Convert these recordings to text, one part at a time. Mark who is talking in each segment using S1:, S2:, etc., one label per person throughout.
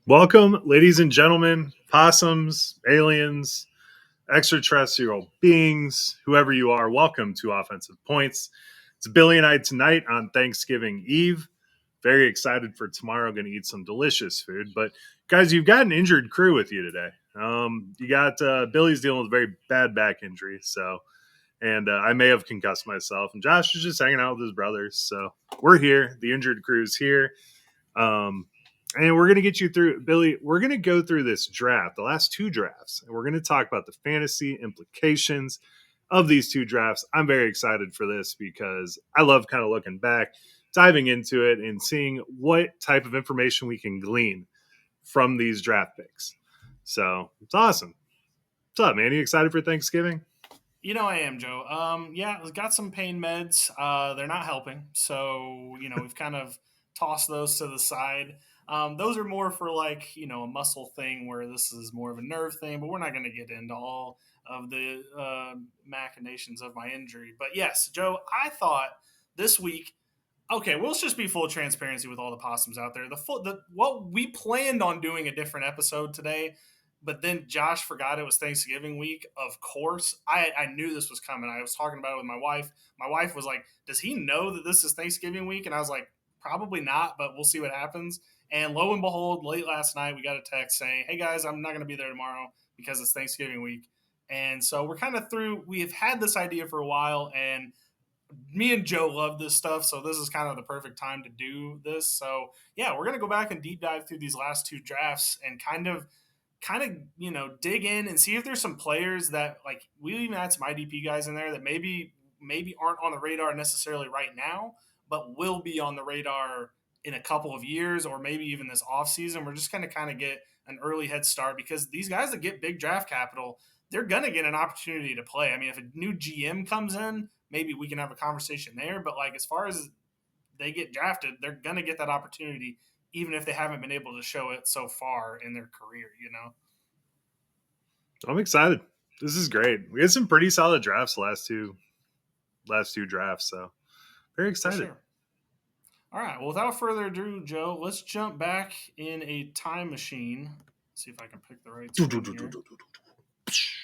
S1: Welcome, ladies and gentlemen, possums, aliens, extraterrestrial beings, whoever you are. Welcome to Offensive Points. It's Billy and I tonight on Thanksgiving Eve. Very excited for tomorrow. Going to eat some delicious food. But guys, you've got an injured crew with you today. You got Billy's dealing with a very bad back injury, and I may have concussed myself. And Josh is just hanging out with his brothers. So we're here. The injured crew's here. Um, and we're going to get you through, Billy. We're going to go through this draft, the last two drafts, and we're going to talk about the fantasy implications of these two drafts. I'm very excited for this because I love kind of looking back, diving into it, and seeing what type of information we can glean from these draft picks. So it's awesome. What's up, man? You excited for Thanksgiving?
S2: I am, Joe. Yeah, I've got some pain meds. They're not helping, so we've kind of tossed those to the side. Those are more for a muscle thing, where this is more of a nerve thing. But we're not going to get into all of the machinations of my injury. But yes, Joe, I thought this week. Okay, well, let's just be full transparency with all the possums out there. What we planned on doing a different episode today, but then Josh forgot it was Thanksgiving week. Of course, I knew this was coming. I was talking about it with my wife. My wife was like, "Does he know that this is Thanksgiving week?" And I was like, "Probably not, but we'll see what happens." And lo and behold, late last night we got a text saying, "Hey guys, I'm not going to be there tomorrow because it's Thanksgiving week." And so we're kind of through. We have had this idea for a while, and me and Joe love this stuff, so this is kind of the perfect time to do this. So yeah, we're gonna go back and deep dive through these last two drafts and kind of dig in and see if there's some players that, like, we even had some IDP guys in there that maybe aren't on the radar necessarily right now, but will be on the radar in a couple of years or maybe even this offseason. We're just gonna kind of get an early head start because these guys that get big draft capital, they're gonna get an opportunity to play. I mean, if a new GM comes in, maybe we can have a conversation there. But like, as far as they get drafted, they're gonna get that opportunity, even if they haven't been able to show it so far in their career.
S1: I'm excited. This is great. We had some pretty solid drafts last two drafts, so very
S2: For
S1: excited.
S2: sure. All right. Well, without further ado, Joe, let's jump back in a time machine. See if I can pick the right screen here.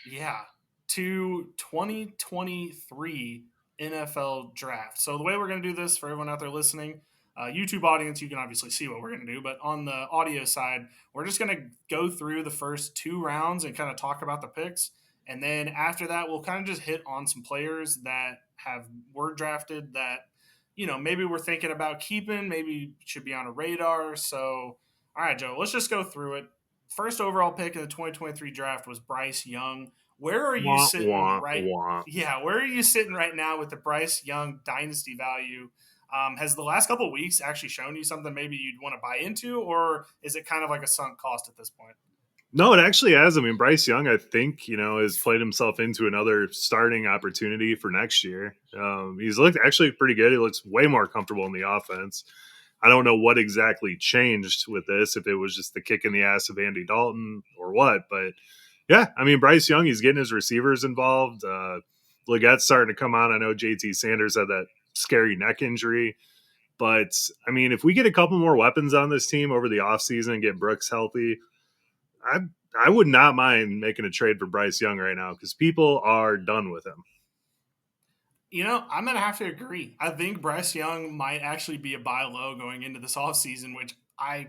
S2: Yeah, to 2023 NFL draft. So the way we're going to do this for everyone out there listening, YouTube audience, you can obviously see what we're going to do, but on the audio side, we're just going to go through the first two rounds and kind of talk about the picks, and then after that, we'll kind of just hit on some players that have were drafted that maybe we're thinking about keeping, maybe should be on a radar. So, all right, Joe, let's just go through it. First overall pick in the 2023 draft was Bryce Young. Where are you
S1: Wah,
S2: sitting
S1: wah,
S2: right?
S1: wah.
S2: Yeah, where are you sitting right now with the Bryce Young dynasty value? Has the last couple of weeks actually shown you something maybe you'd want to buy into, or is it kind of like a sunk cost at this point?
S1: No, it actually has. I mean, Bryce Young, I think, has played himself into another starting opportunity for next year. He's looked actually pretty good. He looks way more comfortable in the offense. I don't know what exactly changed with this, if it was just the kick in the ass of Andy Dalton or what. But yeah, I mean, Bryce Young, he's getting his receivers involved. Legette's starting to come on. I know JT Sanders had that scary neck injury. But I mean, if we get a couple more weapons on this team over the offseason and get Brooks healthy, I I would not mind making a trade for Bryce Young right now because people are done with him.
S2: I'm going to have to agree. I think Bryce Young might actually be a buy low going into this offseason, which I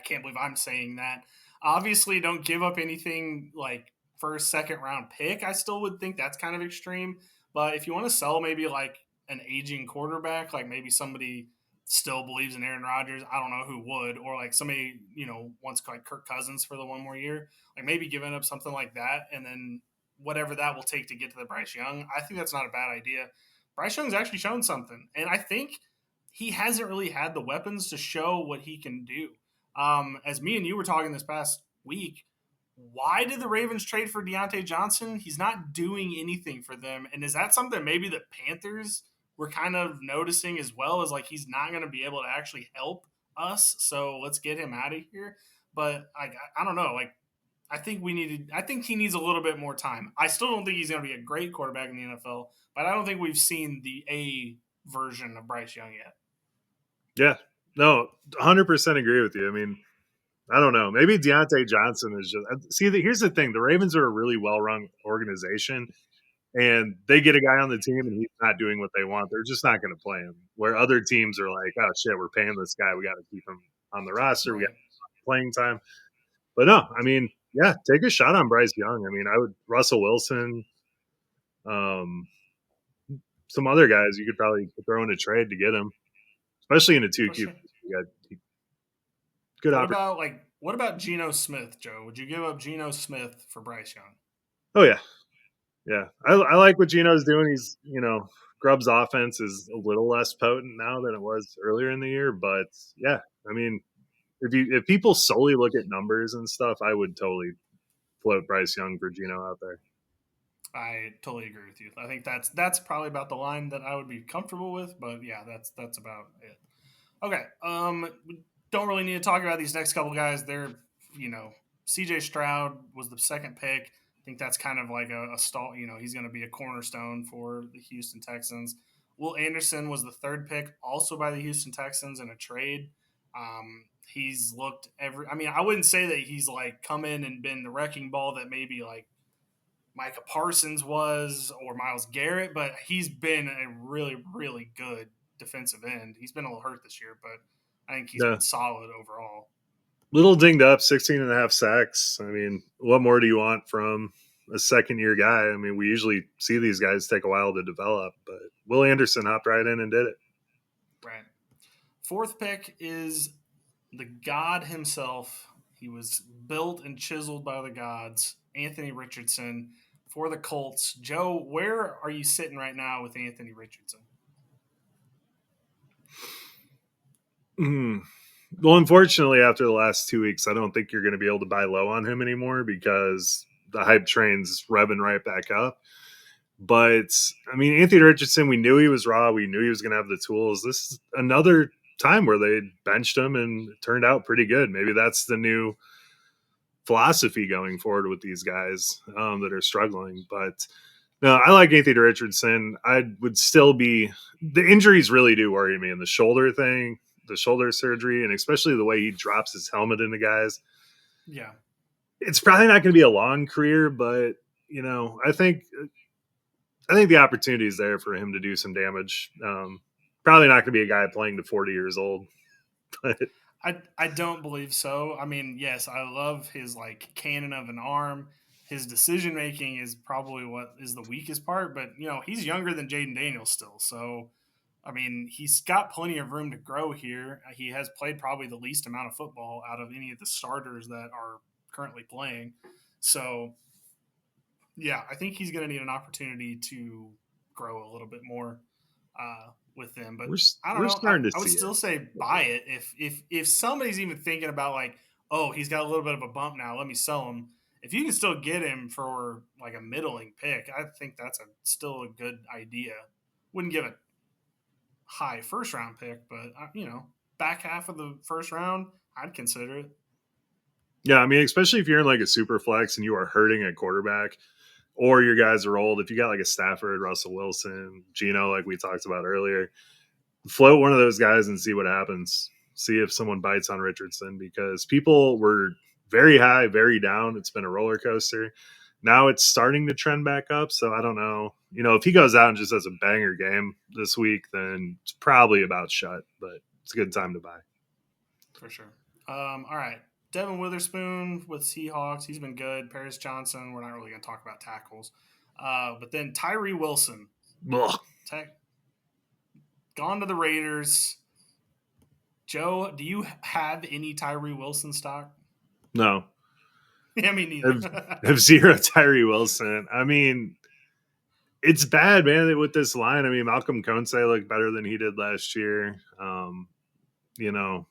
S2: can't believe I'm saying that. Obviously, don't give up anything like first, second round pick. I still would think that's kind of extreme. But if you want to sell maybe like an aging quarterback, like maybe somebody still believes in Aaron Rodgers, I don't know who would, or like somebody, wants like Kirk Cousins for the one more year, like maybe giving up something like that and then whatever that will take to get to the Bryce Young, I think that's not a bad idea. Bryce Young's actually shown something. And I think he hasn't really had the weapons to show what he can do. As me and you were talking this past week, why did the Ravens trade for Deante Johnson? He's not doing anything for them. And is that something maybe the Panthers were kind of noticing as well, as like he's not going to be able to actually help us? So let's get him out of here. But I don't know. Like, I think he needs a little bit more time. I still don't think he's going to be a great quarterback in the NFL, but I don't think we've seen the A version of Bryce Young yet.
S1: Yeah, no, 100% agree with you. I mean, I don't know. Maybe Deante Johnson is just see. Here's the thing: the Ravens are a really well-run organization, and they get a guy on the team and he's not doing what they want. They're just not going to play him. Where other teams are like, "Oh shit, we're paying this guy. We got to keep him on the roster. We got
S2: Right.
S1: playing time." But no, I mean, yeah, take a shot on Bryce Young. I mean, I would Russell Wilson, um, some other guys you could probably throw in a trade to get him, especially in a two
S2: For
S1: Q.
S2: sure.
S1: You got good opportunity.
S2: What about Geno Smith, Joe? Would you give up Geno Smith for Bryce Young?
S1: Oh yeah, yeah. I like what Geno's doing. He's Grubb's offense is a little less potent now than it was earlier in the year, but yeah, I mean, if people solely look at numbers and stuff, I would totally float Bryce Young for Geno out there.
S2: I totally agree with you. I think that's probably about the line that I would be comfortable with, but yeah, that's about it. Okay. We don't really need to talk about these next couple guys. They're, you know, CJ Stroud was the second pick. I think that's kind of like a stall. He's going to be a cornerstone for the Houston Texans. Will Anderson was the third pick, also by the Houston Texans in a trade. He's looked I mean, I wouldn't say that he's like come in and been the wrecking ball that maybe like Micah Parsons was or Miles Garrett, but he's been a really, really good defensive end. He's been a little hurt this year, but I think he's
S1: Yeah,
S2: been solid overall.
S1: little dinged up, 16 and a half sacks. I mean, what more do you want from a second year guy? I mean, we usually see these guys take a while to develop, but Will Anderson hopped right in and did it.
S2: Right. Fourth pick is the god himself. He was built and chiseled by the gods, Anthony Richardson for the Colts. Joe, where are you sitting right now with Anthony Richardson?
S1: Mm. Well, unfortunately, after the last 2 weeks, I don't think you're going to be able to buy low on him anymore because the hype train's revving right back up. But I mean, Anthony Richardson, we knew he was raw. We knew he was going to have the tools. This is another time where they benched him and it turned out pretty good. Maybe that's the new philosophy going forward with these guys that are struggling. But no, I like Anthony Richardson. I would still be the injuries really do worry me, and the shoulder thing, the shoulder surgery, and especially the way he drops his helmet into guys.
S2: Yeah.
S1: It's probably not going to be a long career, but I think the opportunity is there for him to do some damage. Probably not going to be a guy playing to 40 years old, but
S2: I don't believe so. I mean, yes, I love his like cannon of an arm. His decision making is probably what is the weakest part, but he's younger than Jaden Daniels still. So, I mean, he's got plenty of room to grow here. He has played probably the least amount of football out of any of the starters that are currently playing. So, yeah, I think he's going to need an opportunity to grow a little bit more with them. But
S1: we're
S2: I don't
S1: we're
S2: know.
S1: starting to
S2: I would
S1: see it.
S2: still say buy it if somebody's even thinking about like, oh, he's got a little bit of a bump now. Let me sell him. If you can still get him for like a middling pick, I think that's still a good idea. Wouldn't give a high first round pick, but back half of the first round, I'd consider it.
S1: Yeah, I mean, especially if you're in like a super flex and you are hurting at quarterback, or your guys are old. If you got like a Stafford, Russell Wilson, Geno, like we talked about earlier, float one of those guys and see what happens. See if someone bites on Richardson because people were very high, very down. It's been a roller coaster. Now it's starting to trend back up. So I don't know. If he goes out and just has a banger game this week, then it's probably about shut, but it's a good time to buy.
S2: For sure. All right. Devon Witherspoon with Seahawks. He's been good. Paris Johnson. We're not really going to talk about tackles. But then Tyree Wilson.
S1: Ugh.
S2: Tech, gone to the Raiders. Joe, do you have any Tyree Wilson stock?
S1: No.
S2: Yeah, me
S1: I
S2: neither.
S1: have zero Tyree Wilson. I mean, it's bad, man, with this line. I mean, Malcolm Konsei looked better than he did last year.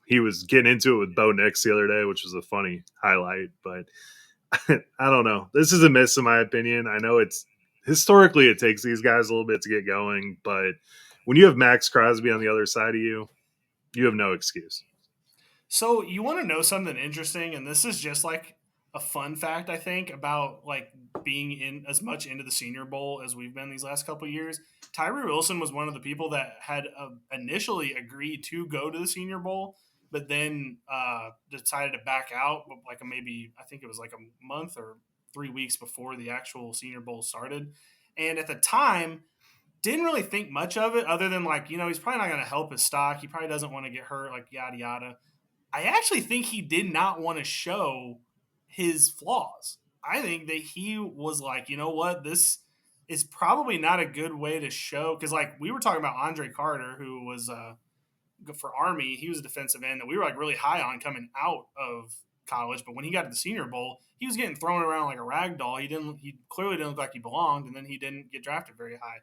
S1: He was getting into it with Bo Nix the other day, which was a funny highlight. But I don't know. This is a miss, in my opinion. I know it's historically it takes these guys a little bit to get going, but when you have Maxx Crosby on the other side of you, you have no excuse.
S2: So you want to know something interesting, and this is just like a fun fact I think about like being in as much into the Senior Bowl as we've been these last couple of years. Tyree Wilson was one of the people that had initially agreed to go to the Senior Bowl. but then decided to back out. Like maybe I think it was like a month or 3 weeks before the actual Senior Bowl started, and at the time didn't really think much of it other than like, he's probably not going to help his stock. He probably doesn't want to get hurt, like yada yada. I actually think he did not want to show his flaws. I think that he was like, you know what, this is probably not a good way to show, because like we were talking about Andre Carter, who was for Army, he was a defensive end that we were like really high on coming out of college, but when he got to the Senior Bowl, he was getting thrown around like a rag doll. He clearly didn't look like he belonged, and then he didn't get drafted very high.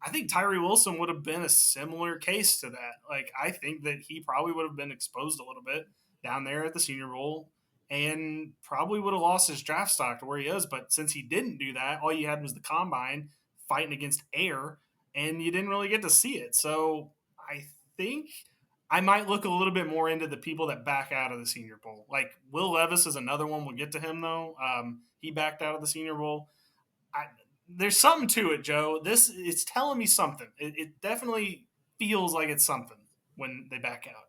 S2: I think Tyree Wilson would have been a similar case to that. Like, I think that he probably would have been exposed a little bit down there at the Senior Bowl and probably would have lost his draft stock to where he is. But since he didn't do that, all you had was the combine fighting against air, and you didn't really get to see it. So I think I might look a little bit more into the people that back out of the Senior Bowl. Like Will Levis is another one. We'll get to him though. He backed out of the Senior Bowl. There's something to it, Joe. It's telling me something. It definitely feels like it's something when they back out.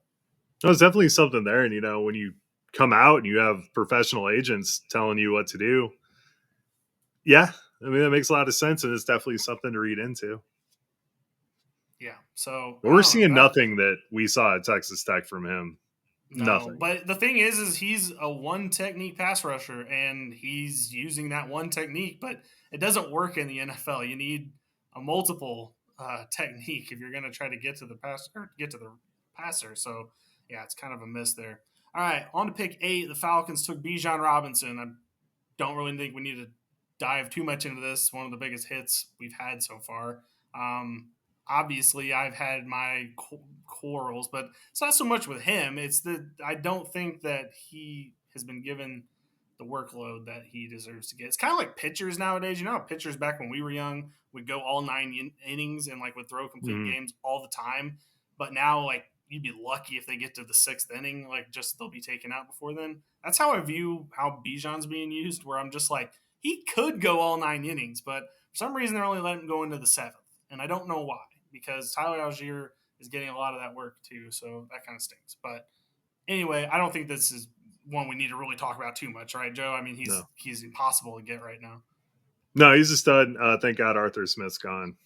S1: There's definitely something there. And, when you come out and you have professional agents telling you what to do, yeah, I mean, that makes a lot of sense. And it's definitely something to read into.
S2: Yeah. So
S1: we're seeing nothing that we saw at Texas Tech from him.
S2: No,
S1: nothing.
S2: But the thing is he's a one technique pass rusher, and he's using that one technique, but it doesn't work in the NFL. You need a multiple technique if you're going to try to get to the passer. So yeah, it's kind of a miss there. All right, on to pick 8. The Falcons took Bijan Robinson. I don't really think we need to dive too much into this. One of the biggest hits we've had so far. Obviously, I've had my quarrels, but it's not so much with him. It's that I don't think that he has been given the workload that he deserves to get. It's kind of like pitchers nowadays. Pitchers back when we were young would go all 9 innings and like would throw complete games all the time. But now, like, you'd be lucky if they get to the 6th inning, like just they'll be taken out before then. That's how I view how Bijan's being used, where I'm just like, he could go all 9 innings, but for some reason they're only letting him go into the 7th. And I don't know why, because Tyler Algier is getting a lot of that work too, so that kind of stinks. But anyway, I don't think this is one we need to really talk about too much, right, Joe? I mean, he's impossible to get right now.
S1: No, he's a stud. Thank God Arthur Smith's gone.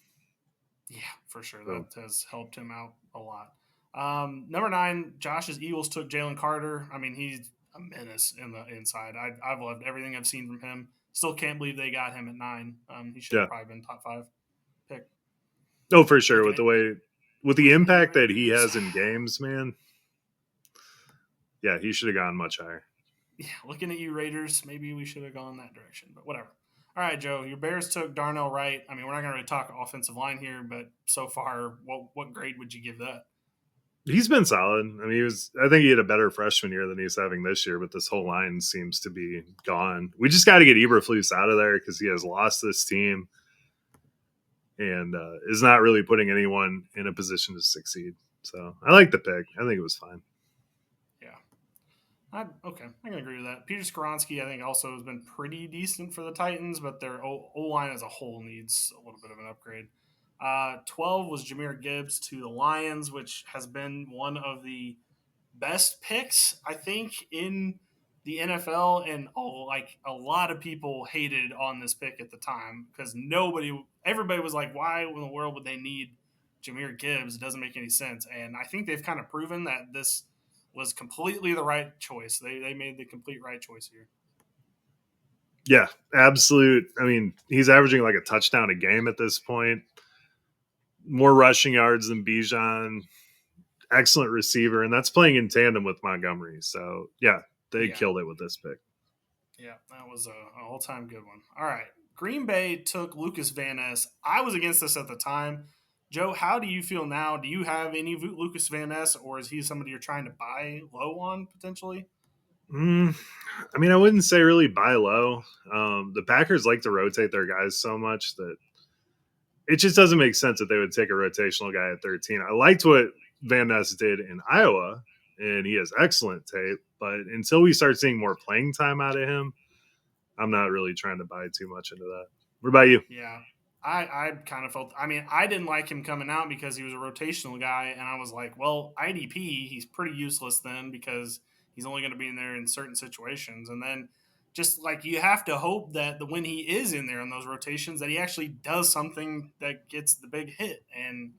S2: Yeah, for sure. That has helped him out a lot. Number 9, Josh's Eagles took Jalen Carter. I mean, he's a menace in the inside. I've loved everything I've seen from him. Still can't believe they got him at 9. He should have probably been top 5 pick.
S1: Oh, for sure. With the impact that he has in games, man. Yeah, he should have gone much higher.
S2: Yeah, looking at you, Raiders, maybe we should have gone that direction, but whatever. All right, Joe, your Bears took Darnell Wright. I mean, we're not going to really talk offensive line here, but so far, what grade would you give that?
S1: He's been solid. I mean, I think he had a better freshman year than he's having this year, but this whole line seems to be gone. We just got to get Eberflus out of there because he has lost this team and is not really putting anyone in a position to succeed. So I like the pick. I think it was fine.
S2: Yeah. Okay, I can agree with that. Peter Skoronski, I think, also has been pretty decent for the Titans, but their O-line as a whole needs a little bit of an upgrade. 12 was Jahmyr Gibbs to the Lions, which has been one of the best picks, I think, in the NFL. And a lot of people hated on this pick at the time because everybody was like, why in the world would they need Jahmyr Gibbs? It doesn't make any sense. And I think they've kind of proven that this was completely the right choice. They made the complete right choice here.
S1: Yeah, absolute. I mean, he's averaging like a touchdown a game at this point. More rushing yards than Bijan. Excellent receiver, and that's playing in tandem with Montgomery. So, yeah, they killed it with this pick.
S2: Yeah, that was an all-time good one. All right. Green Bay took Lucas Van Ness. I was against this at the time. Joe, how do you feel now? Do you have any Lucas Van Ness, or is he somebody you're trying to buy low on potentially?
S1: I mean, I wouldn't say really buy low. The Packers like to rotate their guys so much that it just doesn't make sense that they would take a rotational guy at 13. I liked what Van Ness did in Iowa, and he has excellent tape. But until we start seeing more playing time out of him, I'm not really trying to buy too much into that. What about you?
S2: Yeah. I kind of felt. I mean, I didn't like him coming out because he was a rotational guy, and I was like, well, IDP, he's pretty useless then because he's only going to be in there in certain situations, and then just like you have to hope that when he is in there in those rotations, that he actually does something that gets the big hit. And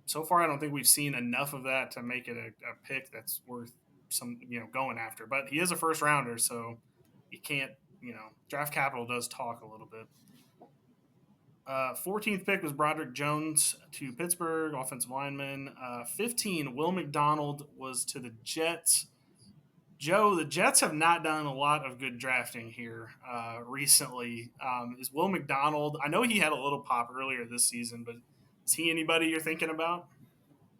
S2: so far, I don't think we've seen enough of that to make it a pick that's worth some going after. But he is a first rounder, so you can't draft capital does talk a little bit. 14th pick was Broderick Jones to Pittsburgh, offensive lineman. 15, Will McDonald was to the Jets. Joe, the Jets have not done a lot of good drafting here recently. Is Will McDonald? I know he had a little pop earlier this season, but is he anybody you're thinking about?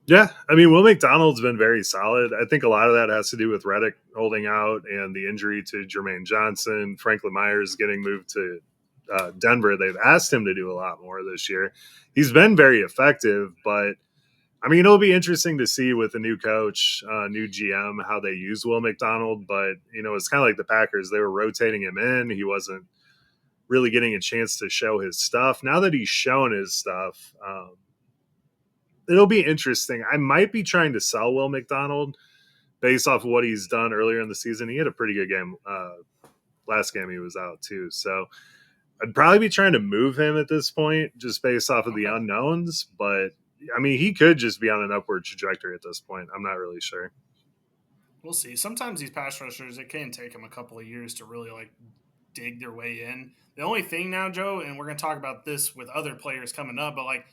S1: Yeah, I mean, Will McDonald's been very solid. I think a lot of that has to do with Reddick holding out and the injury to Jermaine Johnson. Franklin Myers getting moved to Denver. They've asked him to do a lot more this year. He's been very effective, but I mean, it'll be interesting to see with the new coach, new GM, how they use Will McDonald. But, it's kind of like the Packers. They were rotating him in. He wasn't really getting a chance to show his stuff. Now that he's shown his stuff, it'll be interesting. I might be trying to sell Will McDonald based off of what he's done earlier in the season. He had a pretty good game last game he was out too. So I'd probably be trying to move him at this point just based off of the unknowns. But I mean, he could just be on an upward trajectory at this point. I'm not really sure.
S2: We'll see. Sometimes these pass rushers, it can take them a couple of years to really like dig their way in. The only thing now, Joe, and we're going to talk about this with other players coming up, but like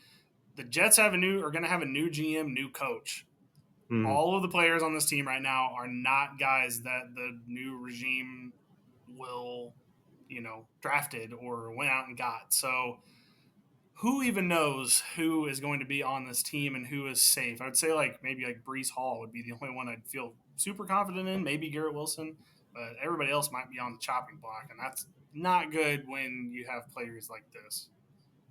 S2: the Jets are going to have a new GM, new coach.
S1: Mm.
S2: All of the players on this team right now are not guys that the new regime will, drafted or went out and got. So who even knows who is going to be on this team and who is safe? I would say maybe Breece Hall would be the only one I'd feel super confident in. Maybe Garrett Wilson, but everybody else might be on the chopping block, and that's not good when you have players like this.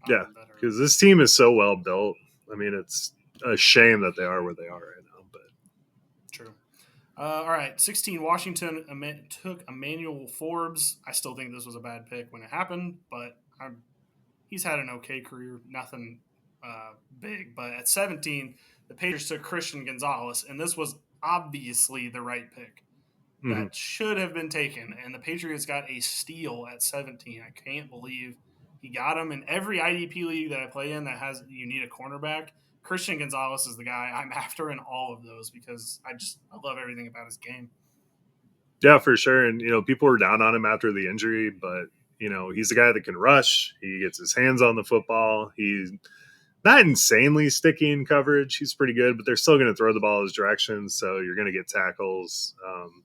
S1: Yeah,
S2: That are
S1: because this team is so well built. I mean, it's a shame that they are where they are right now. But
S2: true. All right, 16. Washington took Emmanuel Forbes. I still think this was a bad pick when it happened, but he's had an okay career, nothing big. But at 17, the Patriots took Christian Gonzalez, and this was obviously the right pick.
S1: mm-hmm.
S2: That should have been taken, and the Patriots got a steal at 17. I can't believe he got him. In every IDP league that I play in that has you need a cornerback, Christian Gonzalez is the guy I'm after in all of those because I love everything about his game.
S1: Yeah, for sure. And, people were down on him after the injury, but, he's a guy that can rush. He gets his hands on the football. He's not insanely sticky in coverage. He's pretty good, but they're still going to throw the ball his direction. So you're going to get tackles.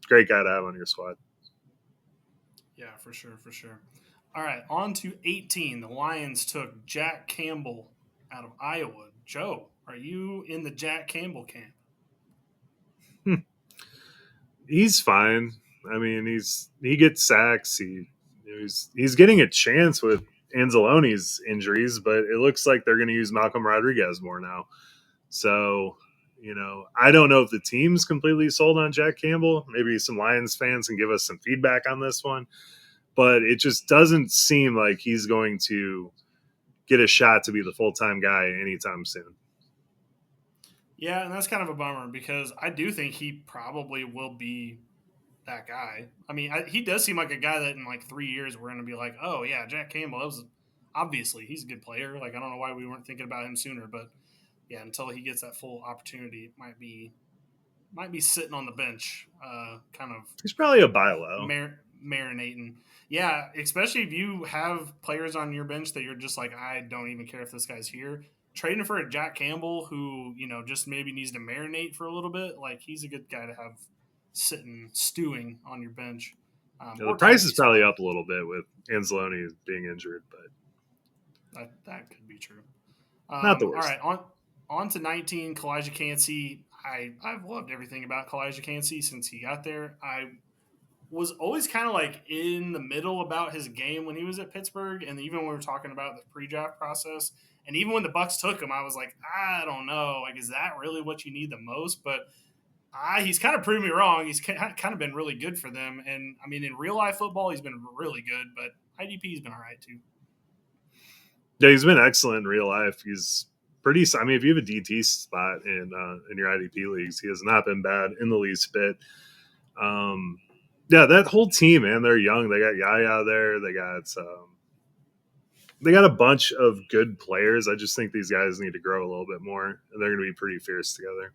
S1: Great guy to have on your squad.
S2: Yeah, for sure, for sure. All right, on to 18. The Lions took Jack Campbell out of Iowa. Joe, are you in the Jack Campbell camp?
S1: He's fine. I mean, he gets sacks. He's getting a chance with Anzalone's injuries, but it looks like they're going to use Malcolm Rodriguez more now. So, I don't know if the team's completely sold on Jack Campbell. Maybe some Lions fans can give us some feedback on this one, but it just doesn't seem like he's going to get a shot to be the full-time guy anytime soon.
S2: Yeah, and that's kind of a bummer because I do think he probably will be that guy. I mean, he does seem like a guy that in 3 years we're going to be like, oh yeah, Jack Campbell. That was obviously he's a good player. Like I don't know why we weren't thinking about him sooner, but yeah, until he gets that full opportunity, it might be sitting on the bench, kind of.
S1: He's probably a buy low.
S2: Marinating. Yeah, especially if you have players on your bench that you're just like, I don't even care if this guy's here. Trading for a Jack Campbell who, just maybe needs to marinate for a little bit, like he's a good guy to have sitting, stewing on your bench.
S1: The price is probably up a little bit with Anzalone being injured, but
S2: that could be true.
S1: Not the worst.
S2: All right, on to 19, Kalijah Cansey. I've loved everything about Kalijah Cansey since he got there. I was always kind of in the middle about his game when he was at Pittsburgh, and even when we were talking about the pre-draft process, and even when the Bucs took him, I was like, I don't know, is that really what you need the most? But he's kind of proved me wrong. He's kind of been really good for them, and I mean, in real life football, he's been really good, but IDP's been all right too.
S1: Yeah, he's been excellent in real life. He's pretty. I mean, if you have a DT spot in your IDP leagues, he has not been bad in the least bit. Yeah, that whole team, man, they're young. They got Yaya there. They got a bunch of good players. I just think these guys need to grow a little bit more, and they're going to be pretty fierce together.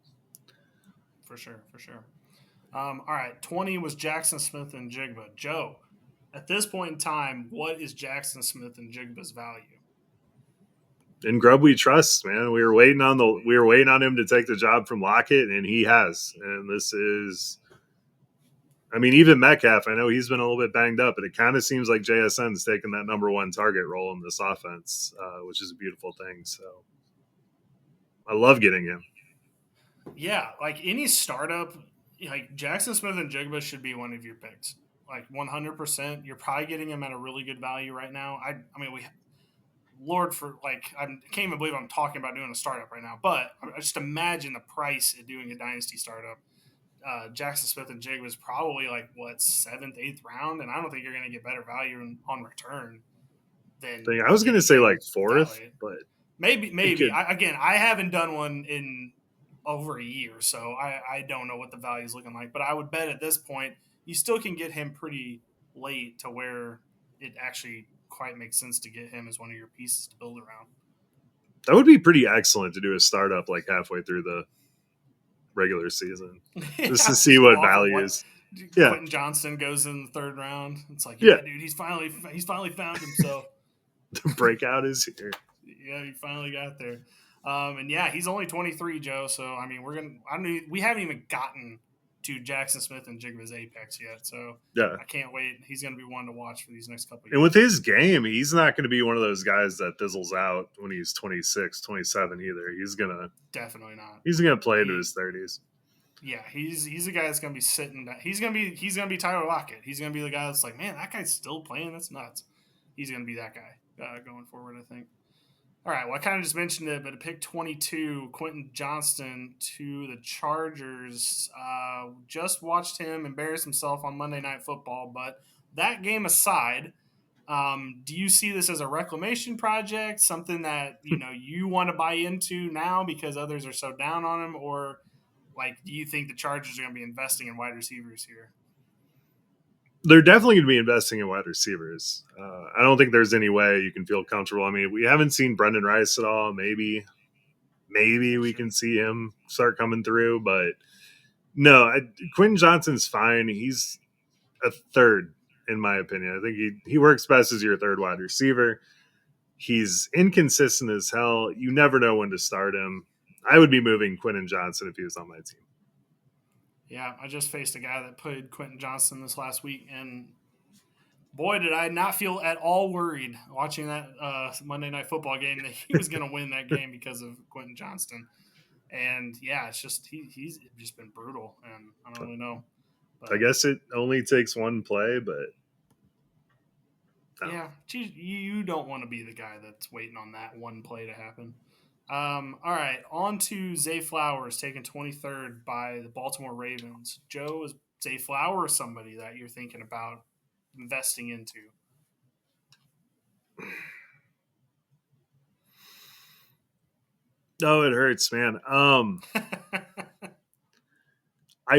S2: For sure, for sure. All right, 20 was Jackson Smith and Jigba. Joe, at this point in time, what is Jackson Smith and Jigba's value?
S1: In Grubb, we trust, man. We were waiting on him to take the job from Lockett, and he has. And this is, I mean, even Metcalf. I know he's been a little bit banged up, but it kind of seems like JSN's taking that number one target role in this offense, which is a beautiful thing. So I love getting him.
S2: Yeah, like any startup, like Jackson Smith and Jigba should be one of your picks. Like 100%. You're probably getting him at a really good value right now. I mean, Lord, for like, I can't even believe I'm talking about doing a startup right now, but I just imagine the price of doing a dynasty startup. Jackson Smith and Jigba was probably like what, seventh, eighth round, and I don't think you're going to get better value on return than
S1: I was going to
S2: getting
S1: say
S2: him
S1: like
S2: that
S1: fourth,
S2: late.
S1: but it
S2: Maybe.
S1: could.
S2: I haven't done one in over a year, so I don't know what the value is looking like. But I would bet at this point you still can get him pretty late to where it actually quite makes sense to get him as one of your pieces to build around.
S1: That would be pretty excellent to do a startup like halfway through the regular season, just to
S2: Yeah,
S1: see
S2: just go
S1: what
S2: off of what
S1: values. Yeah,
S2: Quentin Johnston goes in the third round. It's like,
S1: yeah,
S2: yeah, dude, he's finally found himself.
S1: the breakout is here.
S2: Yeah, he finally got there. And yeah, he's only 23, Joe. So I mean, we haven't even gotten to Jackson Smith and Jigba's apex yet. So
S1: Yeah,
S2: I can't wait. He's going to be one to watch for these next couple of
S1: and with
S2: years.
S1: his game, he's not going to be one of those guys that fizzles out when he's 26, 27 either.
S2: Definitely not.
S1: He's gonna play into
S2: He
S1: his 30s.
S2: Yeah, he's a guy that's gonna be sitting. He's gonna be Tyler Lockett. He's gonna be the guy that's like, man, that guy's still playing. That's nuts. He's gonna be that guy going forward, I think. All right. Well, I kind of just mentioned it, but at pick 22, Quentin Johnston to the Chargers. Just watched him embarrass himself on Monday Night Football. But that game aside, do you see this as a reclamation project, something that you want to buy into now because others are so down on him, or like, do you think the Chargers are going to be investing in wide receivers here?
S1: They're definitely going to be investing in wide receivers. I don't think there's any way you can feel comfortable. I mean, we haven't seen Brendan Rice at all. Maybe
S2: For
S1: we
S2: sure.
S1: can see him start coming through, but no, Quentin Johnston's fine. He's a third, in my opinion. I think he works best as your third wide receiver. He's inconsistent as hell. You never know when to start him. I would be moving Quentin Johnston if he was on my team.
S2: Yeah, I just faced a guy that played Quentin Johnston this last week, and boy, did I not feel at all worried watching that Monday Night Football game that he was going to win that game because of Quentin Johnston. And yeah, it's just he's just been brutal, and I don't really know,
S1: I
S2: but
S1: guess it only takes one play, but no.
S2: yeah, geez, you don't want to be the guy that's waiting on that one play to happen. All right, on to Zay Flowers, taken 23rd by the Baltimore Ravens. Joe, is Zay Flowers somebody that you're thinking about investing into?
S1: Oh, it hurts, man. I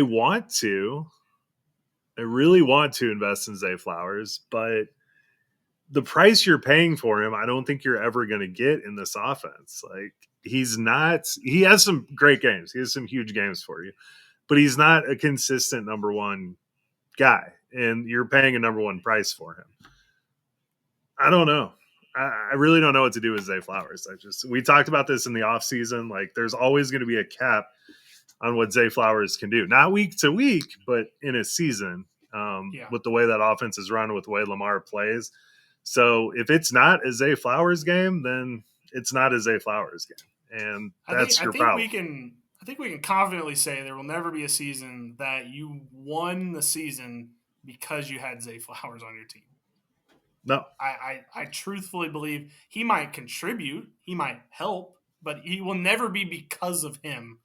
S1: want to. I really want to invest in Zay Flowers, but the price you're paying for him, I don't think you're ever going to get in this offense. Like, he's not. He has some great games. He has some huge games for you, but he's not a consistent number one guy, and you're paying a number one price for him. I don't know. I really don't know what to do with Zay Flowers. We talked about this in the offseason. Like, there's always going to be a cap on what Zay Flowers can do. Not week to week, but in a season,
S2: Yeah,
S1: with the way that offense is run, with the way Lamar plays. So if it's not a Zay Flowers game, then it's not a Zay Flowers game. And
S2: I think
S1: that's
S2: I
S1: your
S2: think
S1: problem.
S2: we can I think we can confidently say there will never be a season that you won the season because you had Zay Flowers on your team.
S1: No.
S2: I truthfully believe he might contribute, he might help, but he will never be because of him.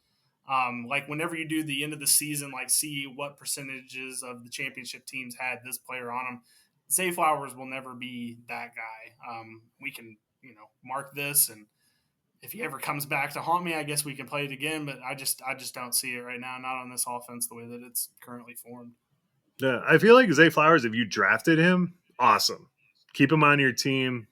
S2: Like whenever you do the end of the season, like see what percentages of the championship teams had this player on them. Zay Flowers will never be that guy. We can mark this, and if he ever comes back to haunt me, I guess we can play it again. But I just don't see it right now. Not on this offense the way that it's currently formed.
S1: Yeah, I feel like Zay Flowers, if you drafted him, awesome. Keep him on your team.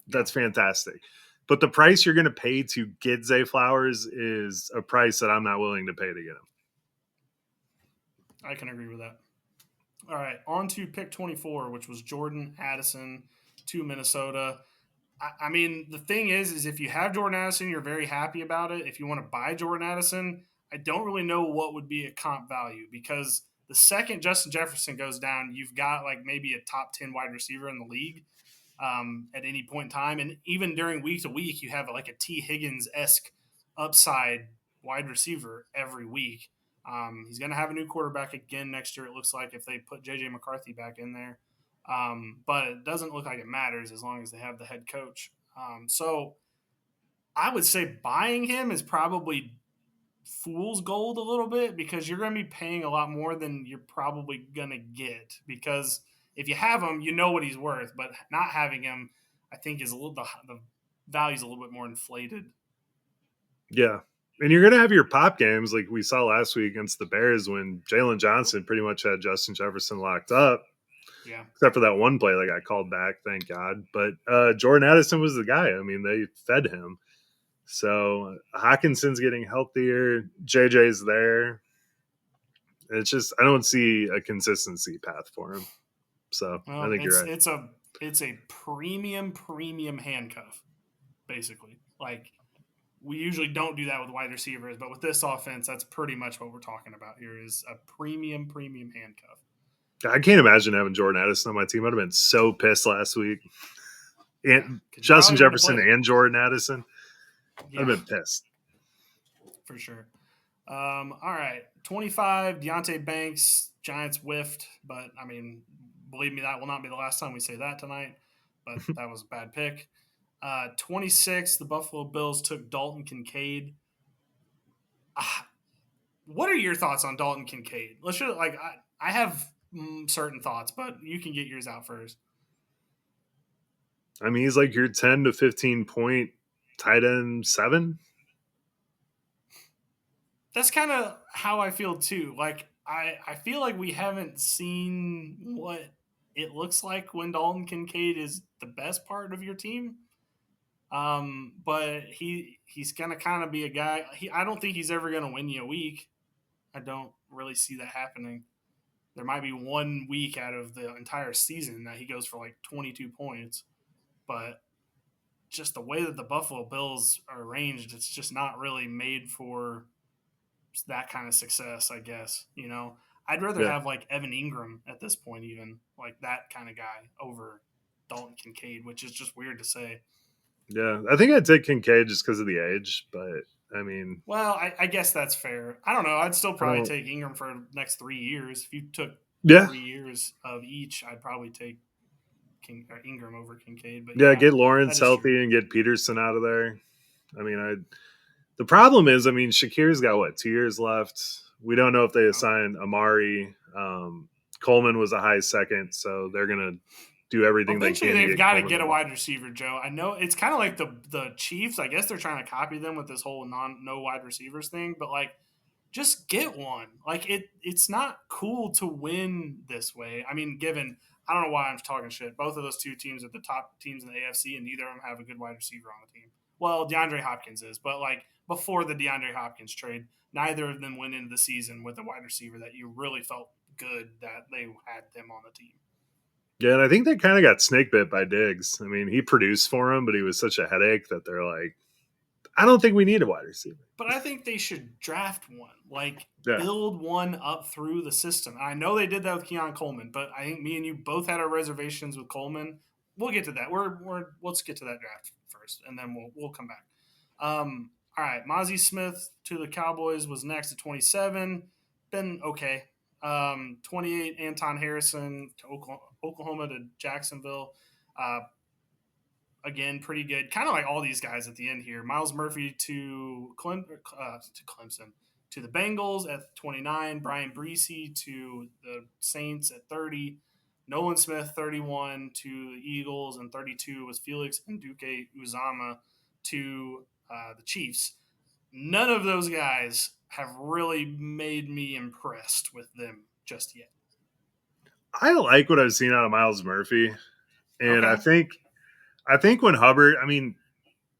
S1: That's fantastic. But the price you're going to pay to get Zay Flowers is a price that I'm not willing to pay to get him.
S2: I can agree with that. All right, on to pick 24, which was Jordan Addison to Minnesota. I mean, the thing is if you have Jordan Addison, you're very happy about it. If you want to buy Jordan Addison, I don't really know what would be a comp value because the second Justin Jefferson goes down, you've got like maybe a top 10 wide receiver in the league at any point in time. And even during week to week, you have like a T. Higgins-esque upside wide receiver every week. He's going to have a new quarterback again next year, it looks like, if they put J.J. McCarthy back in there. But it doesn't look like it matters as long as they have the head coach. So I would say buying him is probably fool's gold a little bit because you're going to be paying a lot more than you're probably going to get because if you have him, you know what he's worth, but not having him, I think is the value's a little bit more inflated.
S1: Yeah. And you're going to have your pop games like we saw last week against the Bears when Jalen Johnson pretty much had Justin Jefferson locked up.
S2: Yeah.
S1: Except for that one play that got called back, thank God. But Jordan Addison was the guy. I mean, they fed him. So Hawkinson's getting healthier. JJ's there. It's just I don't see a consistency path for him. So I think you're right.
S2: It's a premium handcuff, basically. Like we usually don't do that with wide receivers, but with this offense, that's pretty much what we're talking about here is a premium handcuff.
S1: I can't imagine having Jordan Addison on my team. I'd have been so pissed last week. And
S2: Yeah,
S1: Justin Jefferson and Jordan Addison.
S2: Yeah.
S1: I'd have been pissed.
S2: For sure. All right. 25, Deante Banks, Giants whiffed, but I mean, believe me, that will not be the last time we say that tonight, but that was a bad pick. 26, the Buffalo Bills took Dalton Kincaid. What are your thoughts on Dalton Kincaid? I have certain thoughts, but you can get yours out first.
S1: I mean, he's like your 10 to 15 point tight end 7.
S2: That's kind of how I feel too. Like I feel like we haven't seen what it looks like when Dalton Kincaid is the best part of your team. But he's gonna kind of be a guy. I don't think he's ever gonna win you a week. I don't really see that happening. There might be 1 week out of the entire season that he goes for like 22 points, but just the way that the Buffalo Bills are arranged, it's just not really made for that kind of success, I guess. I'd rather have like Evan Ingram at this point, even like that kind of guy over Dalton Kincaid, which is just weird to say.
S1: Yeah, I think I'd take Kincaid just because of the age, but I mean,
S2: well, I guess that's fair. I don't know. I'd still probably take Ingram for the next 3 years. If you took 3 years of each, I'd probably take Ingram over Kincaid. But
S1: get Lawrence healthy and get Peterson out of there. I mean, the problem is, I mean, Shakir's got 2 years left. We don't know if they assign Amari. Coleman was a high second, so they're gonna do everything
S2: eventually
S1: they can.
S2: They've got to get a wide receiver, Joe. I know it's kind of like the Chiefs. I guess they're trying to copy them with this whole no wide receivers thing, but like just get one. Like it's not cool to win this way. I mean, I don't know why I'm talking shit. Both of those two teams are the top teams in the AFC, and neither of them have a good wide receiver on the team. Well, DeAndre Hopkins is, but like before the DeAndre Hopkins trade, neither of them went into the season with a wide receiver that you really felt good that they had them on the team.
S1: Yeah, and I think they kind of got snake bit by Diggs. I mean, he produced for him, but he was such a headache that they're like, I don't think we need a wide receiver.
S2: But I think they should draft one, build one up through the system. I know they did that with Keon Coleman, but I think me and you both had our reservations with Coleman. We'll get to that. Let's get to that draft first, and then we'll come back. All right, Mozzie Smith to the Cowboys was next at 27. Been okay. 28, Anton Harrison to Oklahoma to Jacksonville. Again, pretty good. Kind of like all these guys at the end here. Miles Murphy to Clemson, to the Bengals at 29. Brian Breesy to the Saints at 30. Nolan Smith, 31 to the Eagles, and 32 was Felix Nduke Uzama to the Chiefs. None of those guys have really made me impressed with them just yet.
S1: I like what I've seen out of Miles Murphy, and I
S2: Okay.
S1: think when Hubbard, I mean,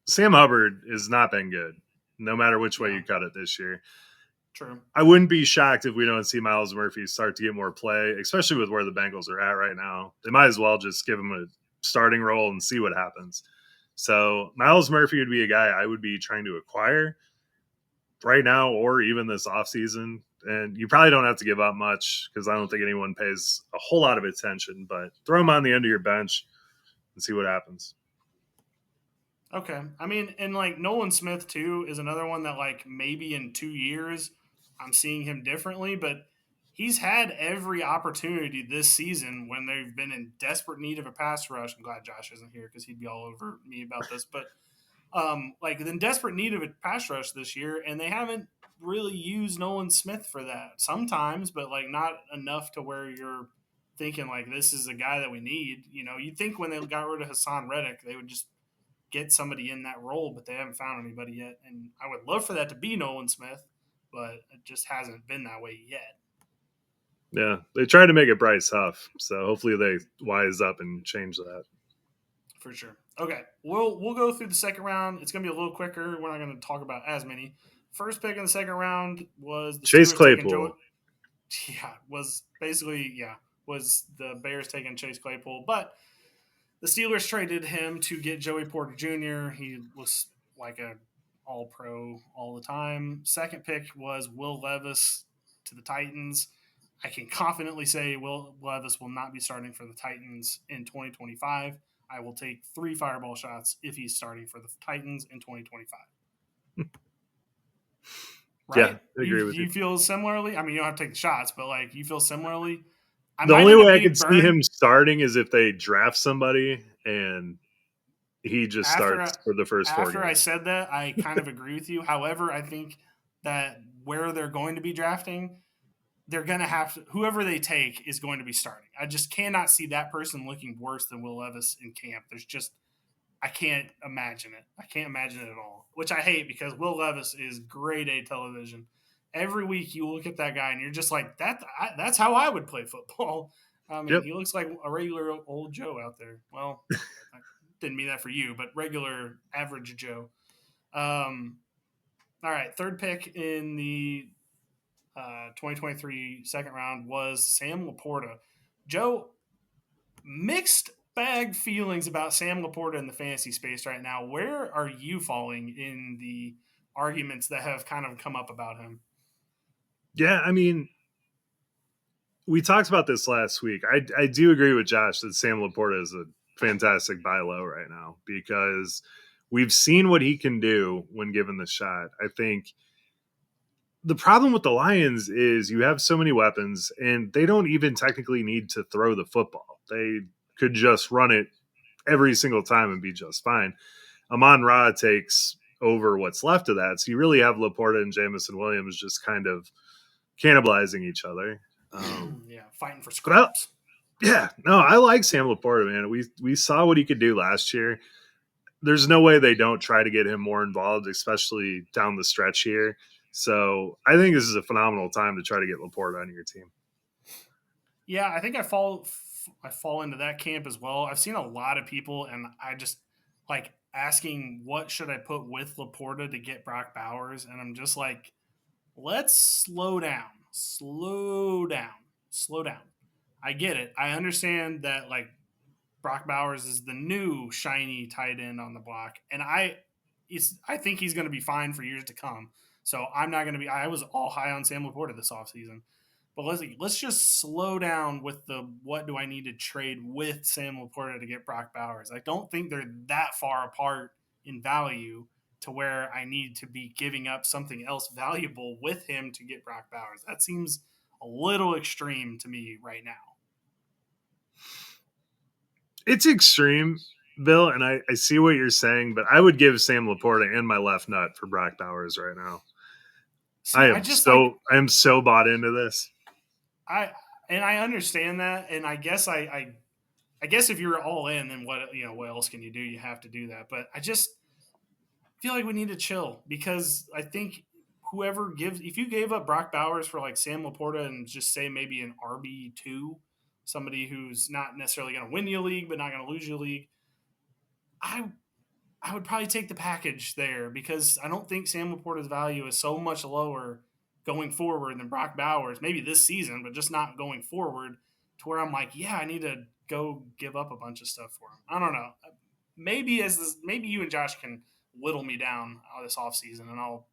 S1: Sam Hubbard has not been good, no matter which way
S2: Yeah.
S1: you cut it this year.
S2: True.
S1: I wouldn't be shocked if we don't see Miles Murphy start to get more play, especially with where the Bengals are at right now. They might as well just give him a starting role and see what happens. So Miles Murphy would be a guy I would be trying to acquire right now or even this offseason. And you probably don't have to give up much because I don't think anyone pays a whole lot of attention, but throw him on the end of your bench and see what happens.
S2: Okay. I mean, and like Nolan Smith too is another one that like maybe in 2 years I'm seeing him differently, but he's had every opportunity this season when they've been in desperate need of a pass rush. I'm glad Josh isn't here because he'd be all over me about this, but like in desperate need of a pass rush this year, and they haven't really used Nolan Smith for that. Sometimes, but like not enough to where you're thinking like this is a guy that we need. You know, you'd think when they got rid of Hassan Reddick, they would just get somebody in that role, but they haven't found anybody yet. And I would love for that to be Nolan Smith, but it just hasn't been that way yet.
S1: Yeah, they tried to make it Bryce Huff, so hopefully they wise up and change that.
S2: For sure. Okay, we'll go through the second round. It's gonna be a little quicker. We're not gonna talk about as many. First pick in the second round was the
S1: Chase
S2: Steelers taking Joe.
S1: Claypool.
S2: Yeah, was the Bears taking Chase Claypool, but the Steelers traded him to get Joey Porter Jr. He was like a all pro all the time. Second pick was Will Levis to the Titans. I can confidently say Will Levis will not be starting for the Titans in 2025. I will take 3 fireball shots if he's starting for the Titans in 2025.
S1: Yeah,
S2: Right?
S1: I agree with you.
S2: You feel similarly? I mean, you don't have to take the shots, but like you feel similarly. I
S1: The
S2: might
S1: only
S2: end up
S1: way I
S2: getting
S1: could see
S2: burned
S1: him starting is if they draft somebody and he just
S2: after
S1: starts for the first 4
S2: after I
S1: games.
S2: said that. I kind of agree with you. However, I think that where they're going to be drafting, they're going to have to, whoever they take is going to be starting. I just cannot see that person looking worse than Will Levis in camp. There's just I can't imagine it. I can't imagine it at all, which I hate because Will Levis is grade A television. Every week you look at that guy and you're just like that's how I would play football. I mean,
S1: Yep.
S2: he looks like a regular old Joe out there. Well, I didn't mean that for you, but regular average Joe. All right, third pick in the 2023 second round was Sam Laporta. Joe, mixed bag feelings about Sam Laporta in the fantasy space right now. Where are you falling in the arguments that have kind of come up about him?
S1: Yeah, I mean, we talked about this last week. I do agree with Josh that Sam Laporta is a fantastic buy low right now because we've seen what he can do when given the shot. I think the problem with the Lions is you have so many weapons and they don't even technically need to throw the football. They could just run it every single time and be just fine. Amon Ra takes over what's left of that. So you really have Laporta and Jamison Williams just kind of cannibalizing each other.
S2: Yeah, fighting for
S1: But I,
S2: scraps.
S1: yeah, no, I like Sam Laporta, man. We saw what he could do last year. There's no way they don't try to get him more involved, especially down the stretch here. So I think this is a phenomenal time to try to get Laporta on your team.
S2: Yeah, I think I fall into that camp as well. I've seen a lot of people, and I just like asking what should I put with Laporta to get Brock Bowers, and I'm just like, let's slow down. I get it. I understand that like Brock Bowers is the new shiny tight end on the block, and I think he's going to be fine for years to come. So I'm not going to be. I was all high on Sam Laporta this offseason. But let's just slow down with the what do I need to trade with Sam Laporta to get Brock Bowers. I don't think they're that far apart in value to where I need to be giving up something else valuable with him to get Brock Bowers. That seems a little extreme to me right now.
S1: It's extreme, Bill, and I see what you're saying, but I would give Sam Laporta and my left nut for Brock Bowers right now.
S2: See, I just like
S1: I am so bought into this.
S2: I and I understand that, and I guess if you're all in, then what else can you do? You have to do that. But I just feel like we need to chill because I think whoever gives, if you gave up Brock Bowers for like Sam Laporta and just say maybe an RB2, somebody who's not necessarily going to win you a league but not going to lose you a league, I I would probably take the package there because I don't think Sam Laporta's value is so much lower going forward than Brock Bowers, maybe this season, but just not going forward to where I'm like, yeah, I need to go give up a bunch of stuff for him. I don't know. Maybe you and Josh can whittle me down this offseason and I'll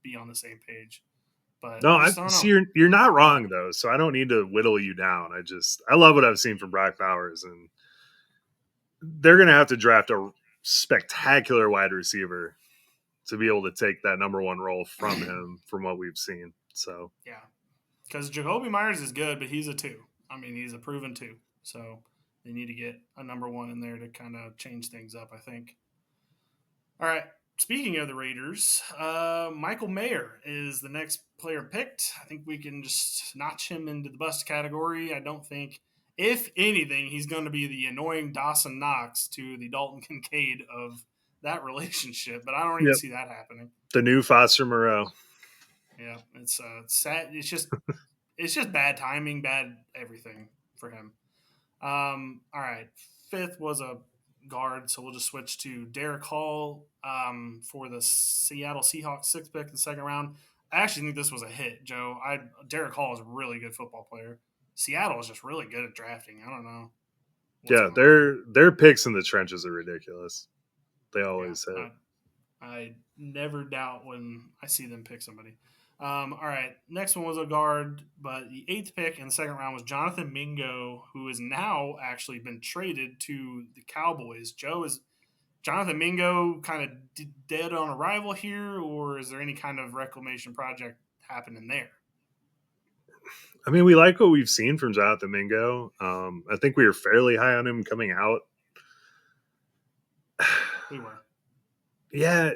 S2: be on the same page. But
S1: No,
S2: I
S1: I
S2: just don't
S1: see
S2: know.
S1: you're not wrong though, so I don't need to whittle you down. I love what I've seen from Brock Bowers, and they're gonna have to draft a spectacular wide receiver to be able to take that number one role from him from what we've seen. So
S2: Yeah. Because Jacoby Myers is good, but he's a two. I mean, he's a proven two. So they need to get a number one in there to kind of change things up, I think. All right. Speaking of the Raiders, Michael Mayer is the next player picked. I think we can just notch him into the bust category. I don't think, if anything, he's going to be the annoying Dawson Knox to the Dalton Kincaid of that relationship, but I don't even
S1: yep,
S2: see that happening.
S1: the new Foster Moreau.
S2: Yeah, it's sad. It's just bad timing, bad everything for him. All right. Fifth was a guard, so we'll just switch to Derek Hall for the Seattle Seahawks sixth pick in the second round. I actually think this was a hit, Joe. Derek Hall is a really good football player. Seattle is just really good at drafting. I don't know what's
S1: Yeah,
S2: going on there.
S1: their picks in the trenches are ridiculous. They
S2: Yeah,
S1: always hit.
S2: I never doubt when I see them pick somebody. All right, next one was a guard, but the eighth pick in the second round was Jonathan Mingo, who has now actually been traded to the Cowboys. Joe, is Jonathan Mingo kind of dead on arrival here, or is there any kind of reclamation project happening there?
S1: I mean, we like what we've seen from Jonathan Mingo. I think we were fairly high on him coming out.
S2: We were.
S1: Yeah,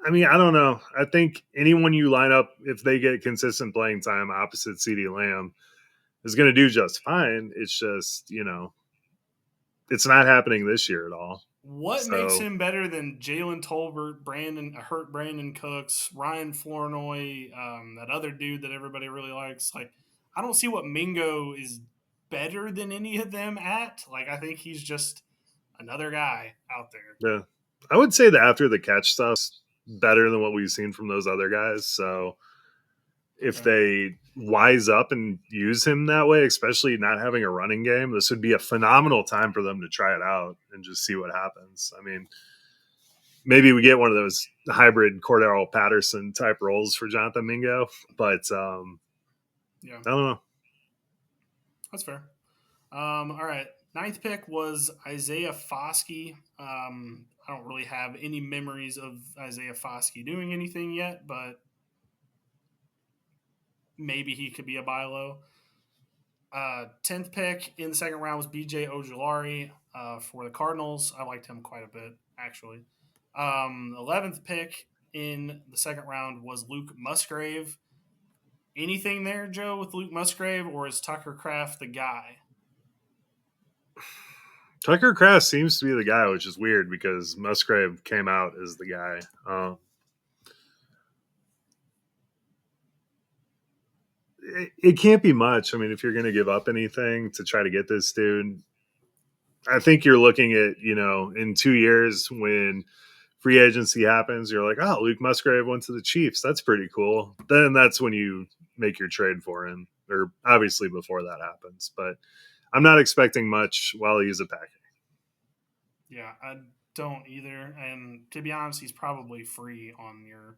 S1: I mean, I don't know. I think anyone you line up, if they get consistent playing time opposite CD Lamb, is going to do just fine. It's just, it's not happening this year at all.
S2: What makes
S1: So,
S2: him better than Jalen Tolbert, Brandon Cooks, Ryan Flournoy, that other dude that everybody really likes? Like, I don't see what Mingo is better than any of them at. Like, I think he's just another guy out there.
S1: yeah, I would say the after the catch stuff's better than what we've seen from those other guys. So, if
S2: Okay.
S1: they wise up and use him that way, especially not having a running game, this would be a phenomenal time for them to try it out and just see what happens. I mean, maybe we get one of those hybrid Cordero Patterson type roles for Jonathan Mingo, but
S2: Yeah,
S1: I don't know.
S2: that's fair. All right. Ninth pick was Isaiah Foskey. I don't really have any memories of Isaiah Foskey doing anything yet, but maybe he could be a buy low. 10th pick in the second round was BJ Ojulari for the Cardinals. I liked him quite a bit, actually. 11th pick in the second round was Luke Musgrave. Anything there, Joe, with Luke Musgrave, or is Tucker Kraft the guy?
S1: Tucker Kraft seems to be the guy, which is weird because Musgrave came out as the guy. It can't be much. I mean, if you're going to give up anything to try to get this dude, I think you're looking at, in 2 years when free agency happens, you're like, oh, Luke Musgrave went to the Chiefs. That's pretty cool. Then that's when you make your trade for him, or obviously before that happens. But I'm not expecting much while he's a pack.
S2: Yeah, I don't either. And to be honest, he's probably free on your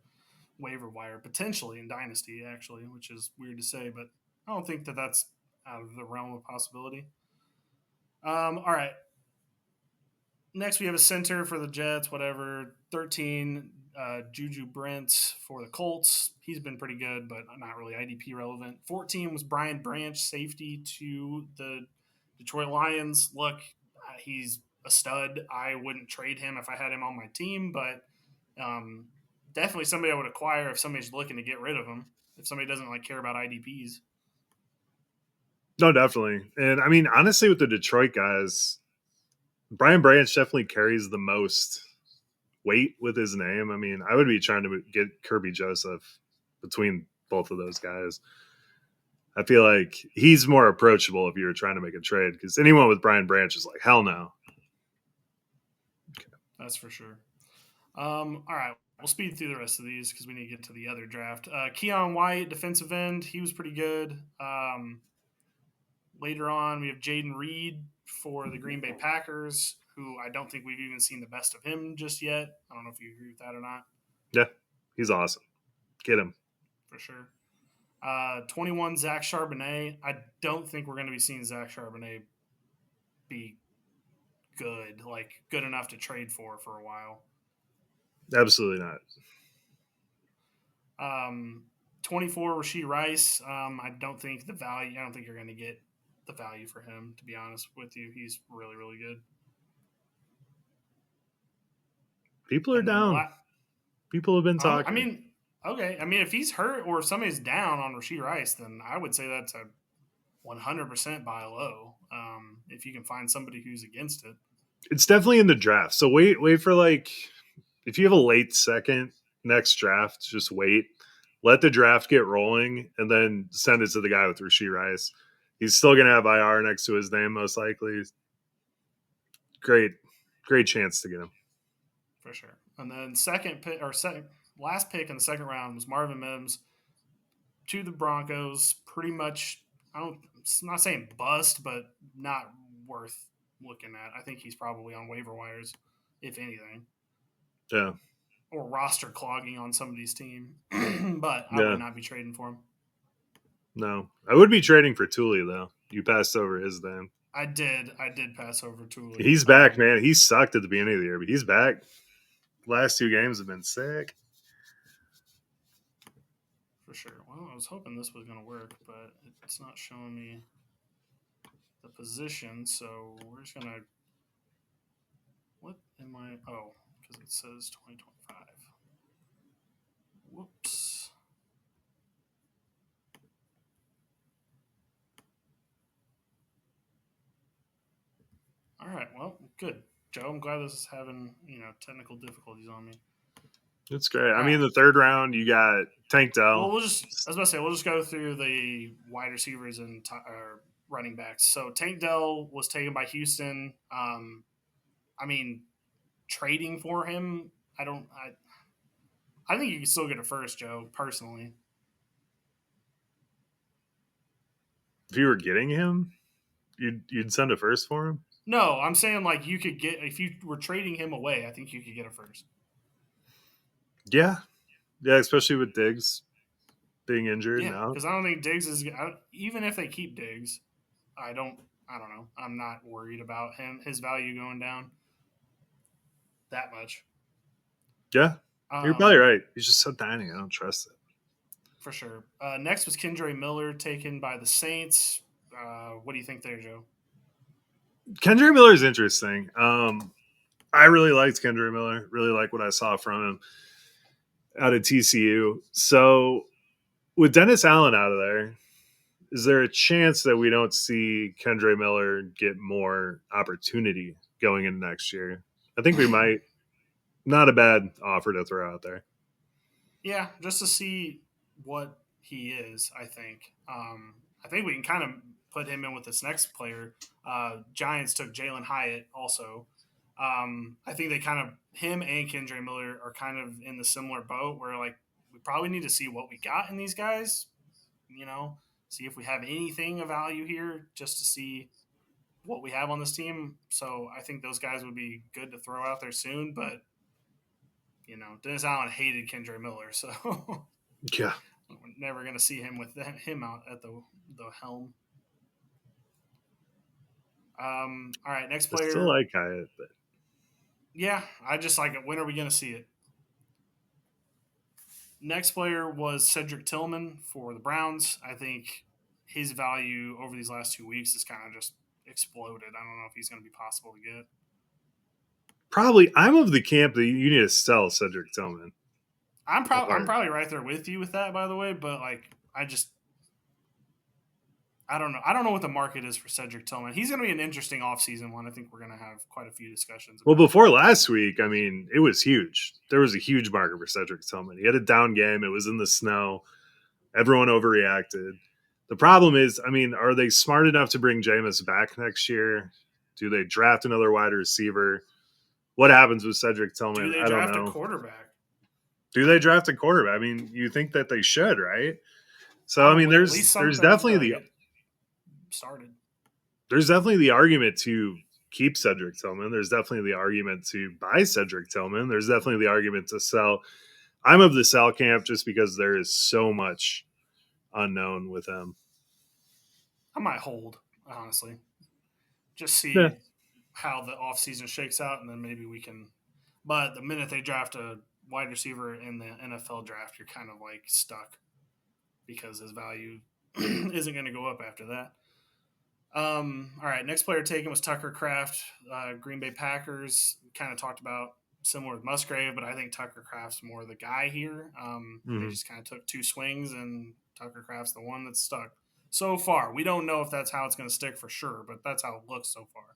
S2: waiver wire, potentially in Dynasty, actually, which is weird to say, but I don't think that that's out of the realm of possibility. All right. Next, we have a center for the Jets, whatever. 13, Juju Brent for the Colts. He's been pretty good, but not really IDP relevant. 14 was Brian Branch, safety to the Detroit Lions. Look, he's a stud. I wouldn't trade him if I had him on my team, but um, definitely somebody I would acquire if somebody's looking to get rid of him. If somebody doesn't like care about IDPs.
S1: No, definitely. And I mean, honestly, with the Detroit guys, Brian Branch definitely carries the most weight with his name. I mean, I would be trying to get Kirby Joseph between both of those guys. I feel like he's more approachable if you were trying to make a trade because anyone with Brian Branch is like, hell no.
S2: That's for sure. All right, we'll speed through the rest of these because we need to get to the other draft. Keon White, defensive end, he was pretty good. Later on, we have Jaden Reed for the Green Bay Packers, who I don't think we've even seen the best of him just yet. I don't know if you agree with that or not.
S1: Yeah, he's awesome. Get him.
S2: For sure. 21, Zach Charbonnet. I don't think we're going to be seeing Zach Charbonnet be good, like good enough to trade for a while.
S1: Absolutely not.
S2: 24, Rashee Rice. I don't think the value. I don't think you're going to get the value for him. To be honest with you, he's really really good.
S1: People are down. People have been talking.
S2: I mean, okay. I mean, if he's hurt or if somebody's down on Rashee Rice, then I would say that's a 100% buy low. If you can find somebody who's against it,
S1: it's definitely in the draft. So wait for like if you have a late second next draft, just wait. Let the draft get rolling and then send it to the guy with Rashee Rice. He's still gonna have IR next to his name, most likely. Great chance to get him.
S2: For sure. And then last pick in the second round was Marvin Mims to the Broncos. Pretty much, I'm not saying bust, but not worth looking at. I think he's probably on waiver wires, if anything.
S1: Yeah.
S2: Or roster clogging on somebody's team. But I
S1: Yeah.
S2: would not be trading for him.
S1: No. I would be trading for Thule, though. You passed over his name.
S2: I did pass over Thule.
S1: He's back, man. He sucked at the beginning of the year, but he's back. Last 2 games have been sick.
S2: For sure. Well, I was hoping this was going to work, but it's not showing me the position, so we're just going to. What am I? Oh, because it says 2025. Whoops. All right. Well, good, Joe. I'm glad this is having technical difficulties on me.
S1: That's great. I mean, the third round, you got Tank Dell.
S2: Well, I was about to say, we'll just go through the wide receivers and running backs. So Tank Dell was taken by Houston. I mean, trading for him, I think you can still get a first, Joe. Personally,
S1: if you were getting him, you'd send a first for him.
S2: No, I'm saying like you could get if you were trading him away. I think you could get a first.
S1: Yeah, especially with Diggs being injured now.
S2: Because I don't think Diggs is even if they keep Diggs, I don't know. I'm not worried about his value going down that much.
S1: Yeah, you're probably right. He's just so tiny. I don't trust it.
S2: For sure. Next was Kendre Miller taken by the Saints. What do you think there, Joe?
S1: Kendre Miller is interesting. I really liked Kendre Miller. Really like what I saw from him out of TCU. So with Dennis Allen out of there, is there a chance that we don't see Kendre Miller get more opportunity going into next year? I think we might. Not a bad offer to throw out there.
S2: Yeah, just to see what he is, I think. I think we can kind of put him in with this next player. Giants took Jalen Hyatt also. I think they kind of him and Kendre Miller are kind of in the similar boat where like we probably need to see what we got in these guys. See if we have anything of value here, just to see what we have on this team. So I think those guys would be good to throw out there soon, but Dennis Allen hated Kendre Miller, so
S1: yeah,
S2: we're never going to see him with him out at the helm. All right, next player.
S1: I still like Hyatt, but
S2: yeah, I just like it. When are we going to see it? Next player was Cedric Tillman for the Browns. I think his value over these last 2 weeks has kind of just exploded. I don't know if he's going to be possible to get.
S1: Probably, I'm of the camp that you need to sell Cedric Tillman.
S2: I'm probably right there with you with that, by the way. But like, I don't know. I don't know what the market is for Cedric Tillman. He's going to be an interesting offseason one. I think we're going to have quite a few discussions
S1: Well,
S2: about.
S1: before last week, I mean, it was huge. There was a huge market for Cedric Tillman. He had a down game. It was in the snow. Everyone overreacted. The problem is, I mean, are they smart enough to bring Jameis back next year? Do they draft another wide receiver? What happens with Cedric
S2: Do
S1: Tillman?
S2: they
S1: I don't
S2: draft a
S1: know.
S2: quarterback?
S1: Do they draft a quarterback? I mean, you think that they should, right? So I mean,
S2: Probably at least
S1: there's
S2: something
S1: definitely
S2: to
S1: the
S2: get started.
S1: there's definitely the argument to keep Cedric Tillman. There's definitely the argument to buy Cedric Tillman. There's definitely the argument to sell. I'm of the sell camp just because there is so much unknown with him.
S2: I might hold, honestly. Just
S1: Yeah.
S2: see how the offseason shakes out, and then maybe we can. But the minute they draft a wide receiver in the NFL draft, you're kind of like stuck because his value isn't going to go up after that. All right, next player taken was Tucker Kraft, Green Bay Packers. We kind of talked about similar with Musgrave, but I think Tucker Kraft's more the guy here. They just kind of took two swings, and Tucker Kraft's the one that's stuck so far. We don't know if that's how it's going to stick for sure, but that's how it looks so far.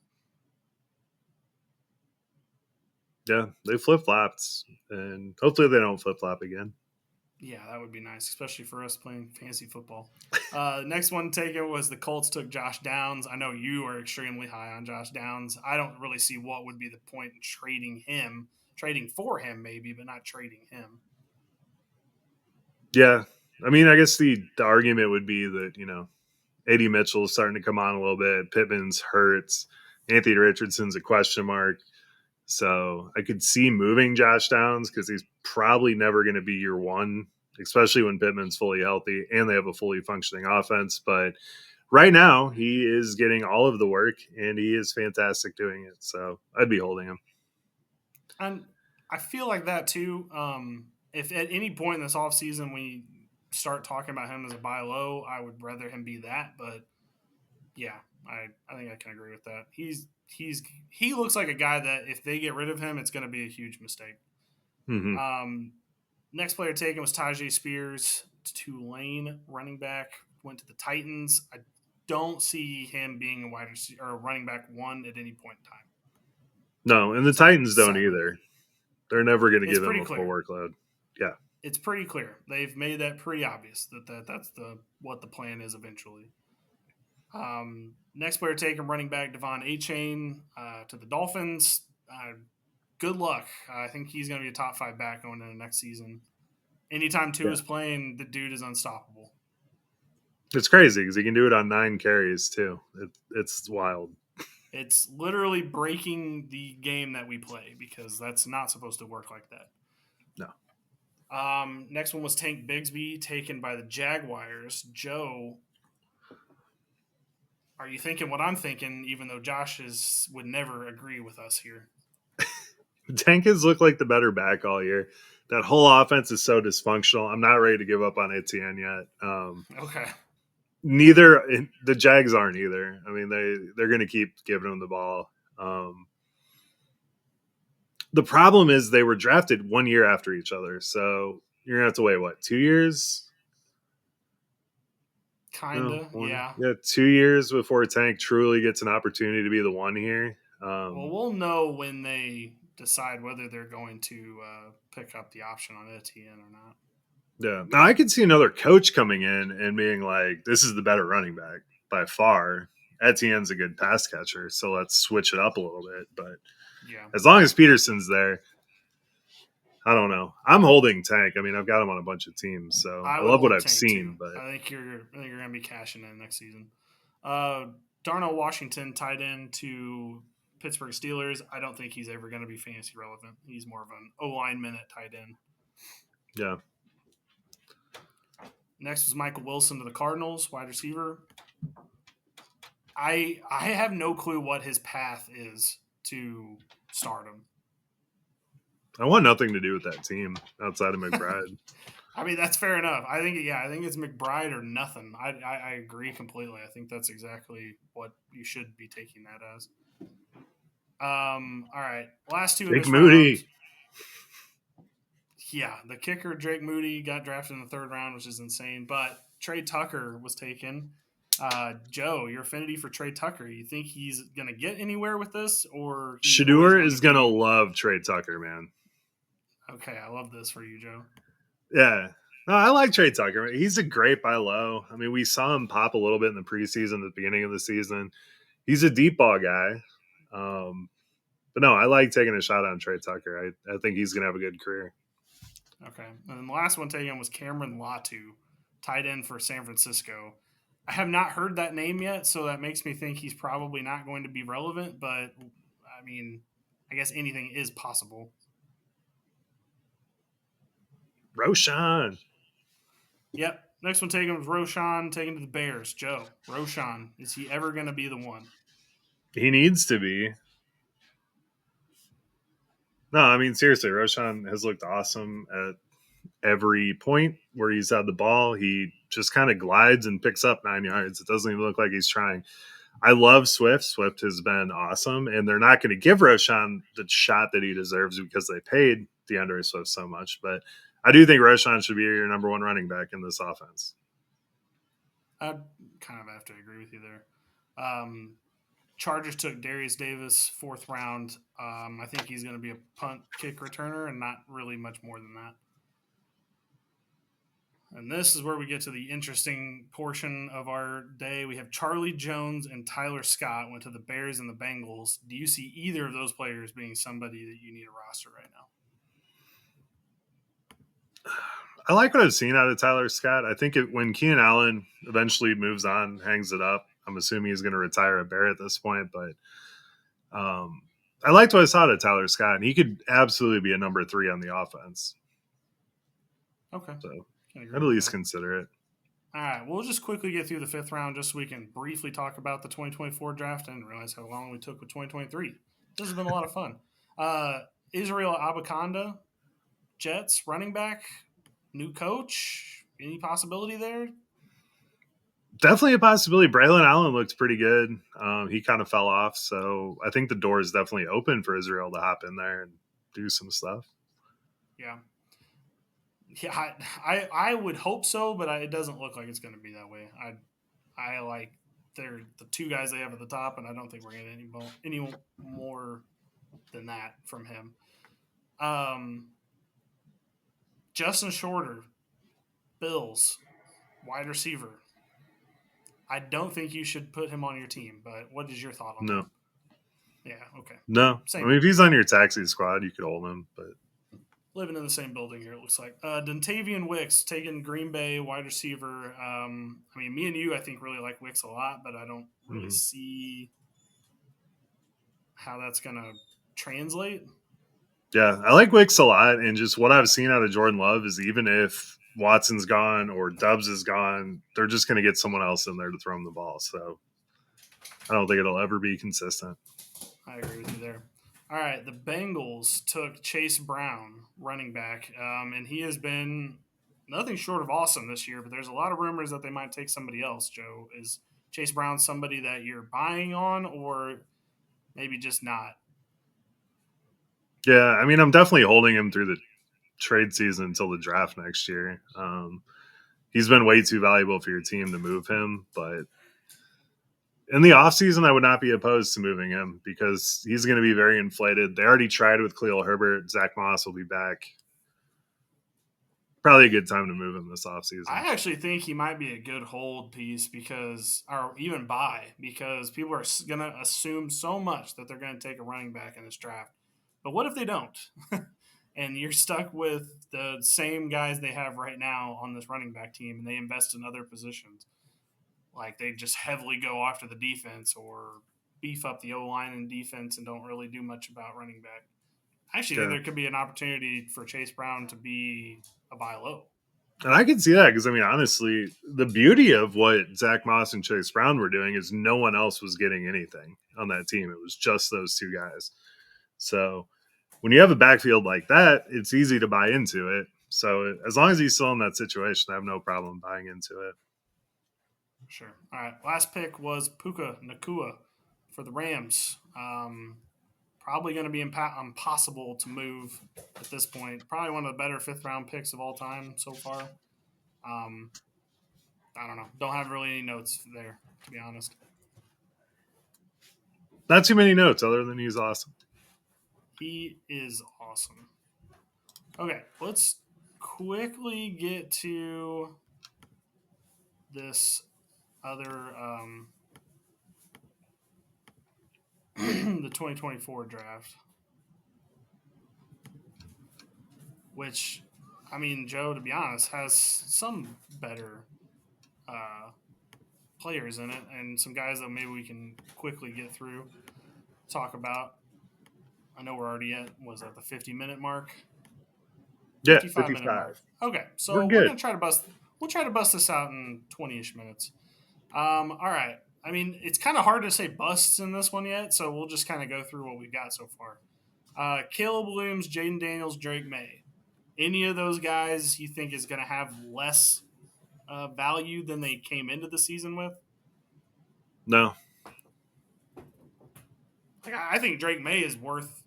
S1: Yeah, they flip flopped, and hopefully they don't flip flop again.
S2: Yeah, that would be nice, especially for us playing fantasy football. Next one taken was the Colts took Josh Downs. I know you are extremely high on Josh Downs. I don't really see what would be the point in trading him, trading for him maybe, but not trading him.
S1: Yeah, I mean, I guess the argument would be that AD Mitchell's starting to come on a little bit. Pittman's hurts. Anthony Richardson's a question mark. So I could see moving Josh Downs because he's probably never going to be your one, especially when Pittman's fully healthy and they have a fully functioning offense. But right now, he is getting all of the work and he is fantastic doing it. So I'd be holding him.
S2: And I feel like that too. If at any point in this offseason we start talking about him as a buy low, I would rather him be that. But yeah, I think I can agree with that. He looks like a guy that if they get rid of him, it's going to be a huge mistake.
S1: Mm-hmm.
S2: Next player taken was Tajay Spears, Tulane running back. Went to the Titans. I don't see him being a wide receiver or a running back one at any point in time.
S1: No, and the Titans don't
S2: Sadly.
S1: either. They're never going to
S2: It's
S1: give him
S2: pretty
S1: a full
S2: clear.
S1: workload. Yeah.
S2: It's pretty clear. They've made that pretty obvious that's what the plan is eventually. Next player taken, running back Devon A-Chain to the Dolphins. Good luck. I think he's going to be a top 5 back going into next season. Anytime Tua is playing, the dude is unstoppable.
S1: It's crazy because he can do it on 9 carries too. It's wild.
S2: It's literally breaking the game that we play because that's not supposed to work like that.
S1: No.
S2: Next one was Tank Bigsby, taken by the Jaguars. Joe, are you thinking what I'm thinking, even though Josh would never agree with us here?
S1: Tank has looked like the better back all year. That whole offense is so dysfunctional. I'm not ready to give up on Etienne yet.
S2: Okay.
S1: Neither the Jags aren't either. I mean, they're going to keep giving him the ball. The problem is they were drafted 1 year after each other, so you're gonna have to wait 2 years?
S2: Kinda, yeah.
S1: 2 years before Tank truly gets an opportunity to be the one here.
S2: Well, we'll know when they decide whether they're going to pick up the option on Etienne or not.
S1: Yeah. Now I could see another coach coming in and being like, "This is the better running back by far." Etienne's a good pass catcher, so let's switch it up a little bit. But
S2: yeah,
S1: as long as Peterson's there, I don't know. I'm holding Tank. I mean, I've got him on a bunch of teams, so I love what I've
S2: Tank
S1: seen.
S2: Too.
S1: But
S2: I think you're going to be cashing in next season. Darnell Washington tied in to Pittsburgh Steelers. I don't think he's ever going to be fantasy relevant. He's more of an O-line minute tight end.
S1: Yeah.
S2: Next was Michael Wilson to the Cardinals, wide receiver. I have no clue what his path is to stardom.
S1: I want nothing to do with that team outside of McBride.
S2: I mean, that's fair enough. I think it's McBride or nothing. I agree completely. I think that's exactly what you should be taking that as. All right, last two
S1: Jake
S2: in this
S1: Moody.
S2: round. Yeah, the kicker Drake Moody got drafted in the 3rd round, which is insane. But Trey Tucker was taken. Joe, your affinity for Trey Tucker, you think he's going to get anywhere with this, or he's always
S1: Shador
S2: going to
S1: is gonna
S2: be?
S1: love Trey Tucker, man.
S2: Okay, I love this for you, Joe.
S1: Yeah. No, I like Trey Tucker. He's a great buy low. I mean, we saw him pop a little bit in the preseason at the beginning of the season. He's a deep ball guy. But no, I like taking a shot on Trey Tucker. I think he's going to have a good career.
S2: Okay, and then the last one taken was Cameron Latu, tight end for San Francisco. I have not heard that name yet, so that makes me think he's probably not going to be relevant. But I mean, I guess anything is possible.
S1: Roshan.
S2: Yep. Next one taken was Roshan, taken to the Bears. Joe, Roshan, is he ever going to be the one?
S1: He needs to be. No, I mean, seriously, Roshan has looked awesome at every point where he's had the ball. He just kind of glides and picks up 9 yards. It doesn't even look like he's trying. I love Swift. Swift has been awesome, and they're not going to give Roshan the shot that he deserves because they paid DeAndre Swift so much. But I do think Roshan should be your number one running back in this offense.
S2: I kind of have to agree with you there. Chargers took Darius Davis, fourth round. I think he's going to be a punt kick returner and not really much more than that. And this is where we get to the interesting portion of our day. We have Charlie Jones and Tyler Scott went to the Bears and the Bengals. Do you see either of those players being somebody that you need a roster right now?
S1: I like what I've seen out of Tyler Scott. I think when Keenan Allen eventually moves on, hangs it up, I'm assuming he's going to retire a Bear at this point. But I liked what I saw out of Tyler Scott, and he could absolutely be a number 3 on the offense.
S2: Okay.
S1: So I'd at least consider it.
S2: All right. We'll just quickly get through the fifth round just so we can briefly talk about the 2024 draft. I didn't realize how long we took with 2023. This has been a lot of fun. Israel Abakanda, Jets, running back, new coach. Any possibility there?
S1: Definitely a possibility. Braylon Allen looked pretty good. He kind of fell off. So I think the door is definitely open for Israel to hop in there and do some stuff.
S2: Yeah. Yeah, I would hope so, but it doesn't look like it's going to be that way. I like they're the two guys they have at the top, and I don't think we're going to get any more than that from him. Justin Shorter, Bills, wide receiver. I don't think you should put him on your team, but what is your thought on
S1: No.
S2: him? Yeah, okay.
S1: No.
S2: Same.
S1: I mean, if he's on your taxi squad, you could hold him, but
S2: Living in the same building here, it looks like. Dontavian Wicks taking Green Bay wide receiver. I mean, me and you, I think, really like Wicks a lot, but I don't really see how that's going to translate.
S1: Yeah, I like Wicks a lot, and just what I've seen out of Jordan Love is even if Watson's gone or Dubs is gone, they're just going to get someone else in there to throw him the ball. So I don't think it'll ever be consistent.
S2: I agree with you there. All right, the Bengals took Chase Brown, running back, and he has been nothing short of awesome this year. But there's a lot of rumors that they might take somebody else. Joe, is Chase Brown somebody that you're buying on, or maybe just not?
S1: Yeah, I mean, I'm definitely holding him through the trade season until the draft next year. He's been way too valuable for your team to move him, but in the offseason, I would not be opposed to moving him because he's going to be very inflated. They already tried with Khalil Herbert. Zach Moss will be back. Probably a good time to move him this offseason.
S2: I actually think he might be a good hold piece or even buy, because people are going to assume so much that they're going to take a running back in this draft. But what if they don't? And you're stuck with the same guys they have right now on this running back team, and they invest in other positions. Like they just heavily go after the defense or beef up the O-line and defense and don't really do much about running back. I actually think there could be an opportunity for Chase Brown to be a buy low.
S1: And I can see that because, I mean, honestly, the beauty of what Zach Moss and Chase Brown were doing is no one else was getting anything on that team. It was just those two guys. So when you have a backfield like that, it's easy to buy into it. So as long as he's still in that situation, I have no problem buying into it.
S2: Sure. All right. Last pick was Puka Nacua for the Rams. Probably going to be impossible to move at this point. Probably one of the better fifth-round picks of all time so far. I don't know. Don't have really any notes there. to be honest.
S1: Not too many notes other than he's awesome.
S2: He is awesome. Okay, let's quickly get to this other the 2024 draft, which, I mean, Joe, to be honest, has some better players in it and some guys that maybe we can quickly get through, talk about. I know we're already at, was that the 50-minute mark?
S1: Yeah,
S2: 55-minute mark. Okay,
S1: We're
S2: so we're
S1: good.
S2: gonna try to bust. We'll try to bust this out in 20ish minutes. All right. I mean, it's kind of hard to say busts in this one yet, so we'll just kind of go through what we've got so far. Caleb Williams, Jaden Daniels, Drake May. Any of those guys you think is going to have less value than they came into the season with?
S1: No.
S2: Like, I think Drake May is worth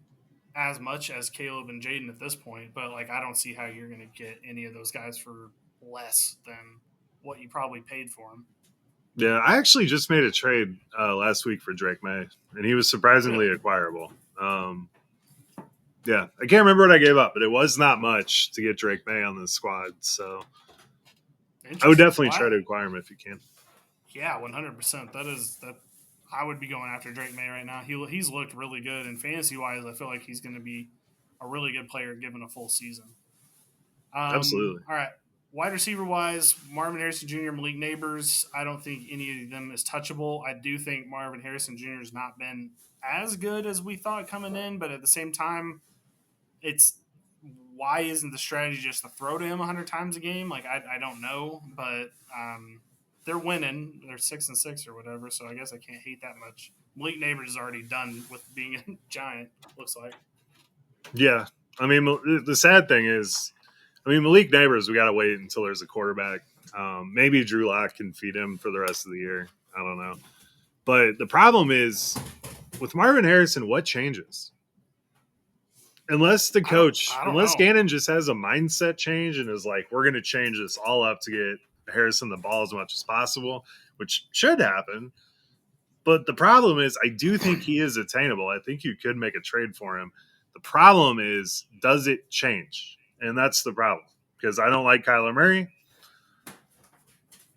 S2: as much as Caleb and Jaden at this point, but like I don't see how you're going to get any of those guys for less than what you probably paid for them.
S1: Yeah, I actually just made a trade last week for Drake May, and he was surprisingly
S2: Really?
S1: acquirable. Yeah, I can't remember what I gave up, but it was not much to get Drake May on the squad. So I would definitely try to acquire him if you can.
S2: Yeah, 100%. That. I would be going after Drake May right now. He's looked really good, and fantasy wise, I feel like he's going to be a really good player given a full season.
S1: Absolutely.
S2: All right. Wide receiver wise, Marvin Harrison Jr., Malik Neighbors. I don't think any of them is touchable. I do think Marvin Harrison Jr. has not been as good as we thought coming in, but at the same time, it's why isn't the strategy just to throw to him 100 times a game? Like I don't know, but they're winning. They're 6-6 or whatever, so I guess I can't hate that much. Malik Neighbors is already done with being a giant. Looks like.
S1: Yeah, I mean the sad thing is, I mean Malik Neighbors, we got to wait until there's a quarterback. Maybe Drew Lock can feed him for the rest of the year. I don't know, but the problem is with Marvin Harrison, what changes? Unless the coach,
S2: I don't
S1: unless
S2: know.
S1: Gannon just has a mindset change and is like, we're going to change this all up to get Harrison the ball as much as possible, which should happen. But the problem is, I do think he is attainable. I think you could make a trade for him. The problem is, does it change? And that's the problem because I don't like Kyler Murray.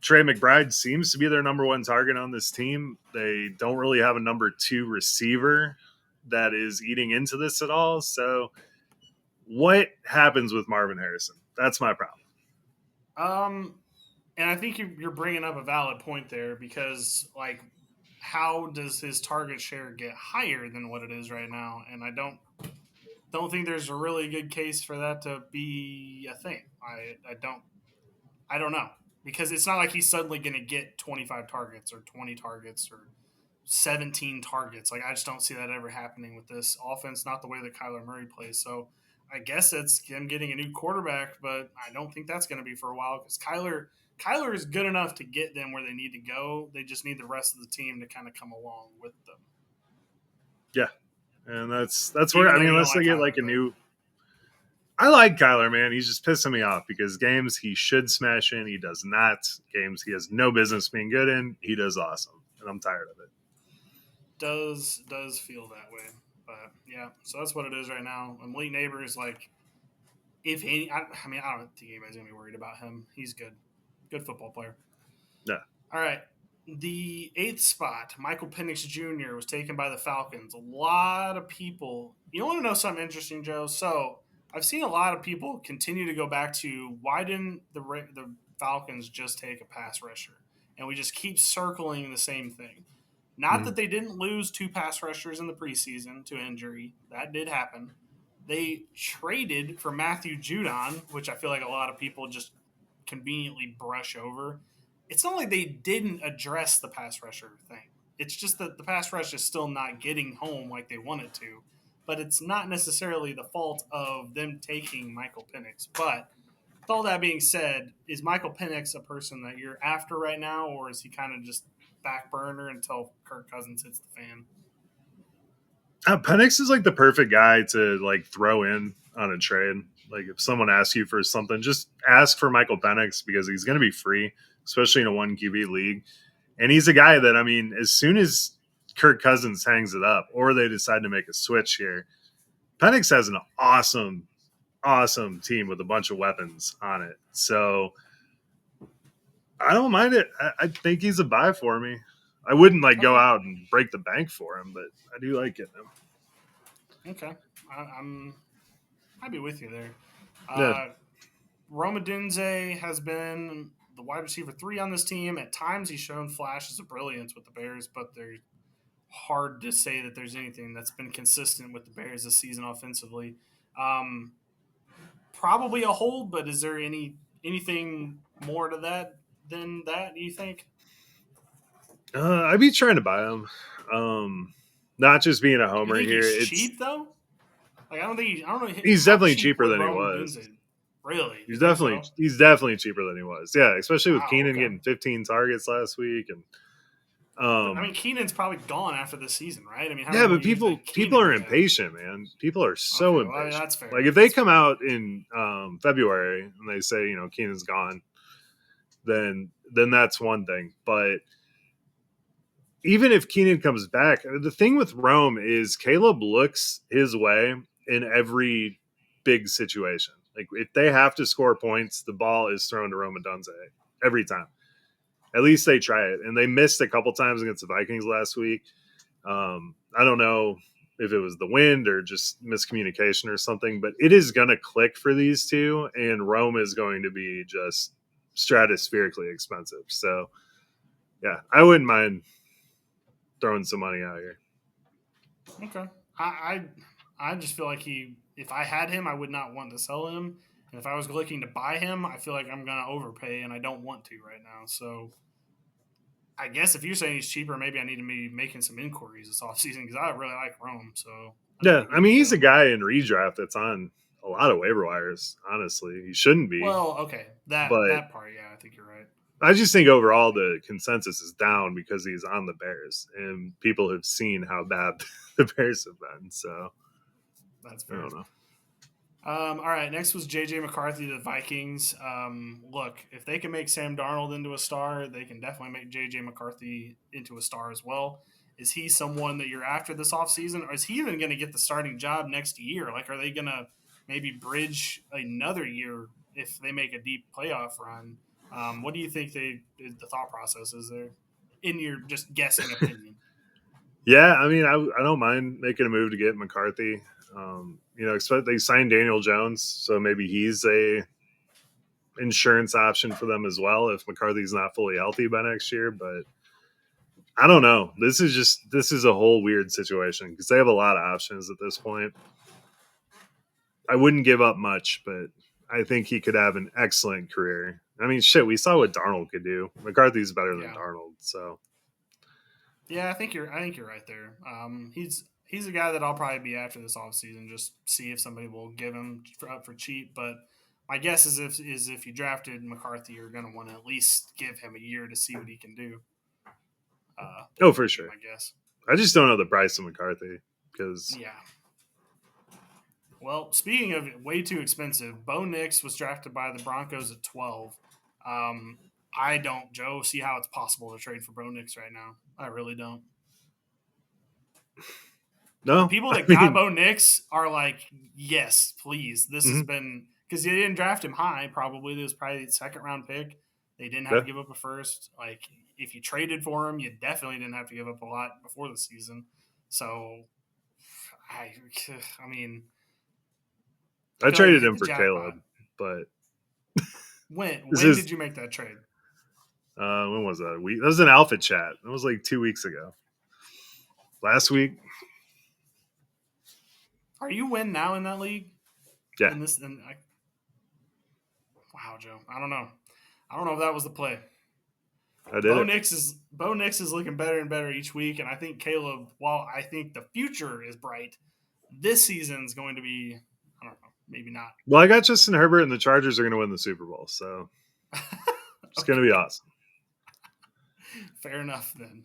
S1: Trey McBride seems to be their number one target on this team. They don't really have a number two receiver that is eating into this at all. So what happens with Marvin Harrison? That's my problem.
S2: And I think you're bringing up a valid point there because, like, how does his target share get higher than what it is right now? And I don't think there's a really good case for that to be a thing. I don't know because it's not like he's suddenly going to get 25 targets or 20 targets or 17 targets. Like I just don't see that ever happening with this offense. Not the way that Kyler Murray plays. So I guess it's him getting a new quarterback, but I don't think that's going to be for a while because Kyler is good enough to get them where they need to go. They just need the rest of the team to kind of come along with them.
S1: Yeah, and that's where I mean, unless they get like a new. I like Kyler, man. He's just pissing me off because games he should smash in, he does not. Games he has no business being good in, he does awesome, and I'm tired of it.
S2: Does feel that way, but yeah. So that's what it is right now. And Malik Neighbors, like, if any, I mean, I don't think anybody's gonna be worried about him. He's good football player.
S1: Yeah.
S2: All right. The 8th spot, Michael Penix Jr. was taken by the Falcons. A lot of people. You want to know something interesting, Joe? So I've seen a lot of people continue to go back to why didn't the Falcons just take a pass rusher? And we just keep circling the same thing. Not that they didn't lose 2 pass rushers in the preseason to injury. That did happen. They traded for Matthew Judon, which I feel like a lot of people just conveniently brush over. It's not like they didn't address the pass rusher thing. It's just that the pass rush is still not getting home like they wanted to. But it's not necessarily the fault of them taking Michael Penix. But with all that being said, is Michael Penix a person that you're after right now, or is he kind of just back burner until Kirk Cousins hits the fan?
S1: Penix is like the perfect guy to like throw in on a trade. Like if someone asks you for something, just ask for Michael Penix because he's going to be free, especially in a 1 QB league. And he's a guy that, I mean, as soon as Kirk Cousins hangs it up or they decide to make a switch here, Penix has an awesome team with a bunch of weapons on it. So I don't mind it. I think he's a buy for me. I wouldn't go
S2: Okay.
S1: out and break the bank for him, but I do like getting him.
S2: Okay. I'd be with you there.
S1: Yeah.
S2: Roma Dunze has been the wide receiver 3 on this team. At times, he's shown flashes of brilliance with the Bears, but they're hard to say that there's anything that's been consistent with the Bears this season offensively. Probably a hold, but is there anything more to that than that? Do you think?
S1: I'd be trying to buy him. Not just being a
S2: You
S1: homer
S2: think
S1: here.
S2: he's
S1: It's
S2: cheap though? Like I don't think I don't know
S1: he's
S2: how
S1: definitely
S2: cheap
S1: cheaper
S2: would
S1: than he
S2: Rome
S1: was.
S2: Dunze. Really? You
S1: He's
S2: think
S1: definitely
S2: so?
S1: he's definitely cheaper than he was. Yeah, especially with
S2: Wow.
S1: Keenan
S2: Okay.
S1: getting 15 targets last week, and
S2: But I mean, Keenan's probably gone after this season, right? I mean, how
S1: yeah,
S2: many more
S1: but
S2: years did
S1: people
S2: Keenan
S1: are
S2: have?
S1: impatient, man. People are so
S2: Okay, well, I mean,
S1: impatient.
S2: that's fair.
S1: Like if they
S2: That's
S1: come
S2: fair.
S1: out in February and they say Keenan's gone, then that's one thing. But even if Keenan comes back, the thing with Rome is Caleb looks his way in every big situation. Like if they have to score points, the ball is thrown to Rome Odunze every time. At least they try it, and they missed a couple times against the Vikings last week. I don't know if it was the wind or just miscommunication or something, but it is going to click for these two, and Rome is going to be just stratospherically expensive. So, yeah, I wouldn't mind throwing some money out here.
S2: Okay. I just feel like if I had him, I would not want to sell him. And if I was looking to buy him, I feel like I'm gonna overpay and I don't want to right now. So I guess if you're saying he's cheaper, maybe I need to be making some inquiries this offseason because I really like Rome. So I'd be
S1: Yeah,
S2: a
S1: I
S2: good
S1: mean, he's a
S2: go.
S1: guy in redraft that's on a lot of waiver wires. Honestly, he shouldn't be,
S2: Well, okay.
S1: but
S2: That part, yeah, I think you're right.
S1: I just think overall the consensus is down because he's on the Bears, and people have seen how bad the Bears have been. So
S2: That's
S1: I
S2: fair.
S1: don't know.
S2: All right, next was J.J. McCarthy to the Vikings. Look, if they can make Sam Darnold into a star, they can definitely make J.J. McCarthy into a star as well. Is he someone that you're after this offseason, or is he even going to get the starting job next year? Like, are they going to maybe bridge another year if they make a deep playoff run? What do you think the thought process is there, in your just guessing opinion?
S1: Yeah, I mean, I don't mind making a move to get McCarthy. Expect they signed Daniel Jones, so maybe he's a insurance option for them as well if McCarthy's not fully healthy by next year. But I don't know. This is a whole weird situation because they have a lot of options at this point. I wouldn't give up much, but I think he could have an excellent career. I mean, shit, we saw what Darnold could do. McCarthy's better than
S2: Yeah.
S1: Darnold, so
S2: Yeah, I think you're right there. He's a guy that I'll probably be after this offseason, just see if somebody will give him up for cheap. But my guess is if you drafted McCarthy, you're going to want to at least give him a year to see what he can do.
S1: oh for
S2: Would be
S1: sure.
S2: my guess.
S1: I just don't know the price of McCarthy because
S2: Yeah. Well, speaking of way too expensive, Bo Nix was drafted by the Broncos at 12. Um, I don't, Joe, see how it's possible to trade for Bo Nix right now. I really don't. The
S1: no,
S2: people
S1: I
S2: that got
S1: mean,
S2: Bo Nix are like, yes, please. This has
S1: mhm,
S2: been because they didn't draft him high. Probably it was probably the second round pick. They didn't have
S1: yeah.
S2: to give up a first. Like if you traded for him, you definitely didn't have to give up a lot before the season. So I, I mean, I
S1: I
S2: feel like you
S1: traded
S2: hit
S1: him
S2: the
S1: for
S2: jackpot.
S1: Caleb, but this
S2: When did
S1: is
S2: you make that trade?
S1: when was that? That was an alpha chat. That was like 2 weeks ago. Last week,
S2: Are you win now in that league?
S1: yeah,
S2: In this, wow, Joe. I don't know. I don't know if that was the play.
S1: I did it.
S2: Bo Nix is looking better and better each week, and I think Caleb. While I think the future is bright, this season is going to be. I don't know, maybe not.
S1: Well, I got Justin Herbert, and the Chargers are going to win the Super Bowl, so it's going to be
S2: Okay,
S1: awesome.
S2: fair enough then.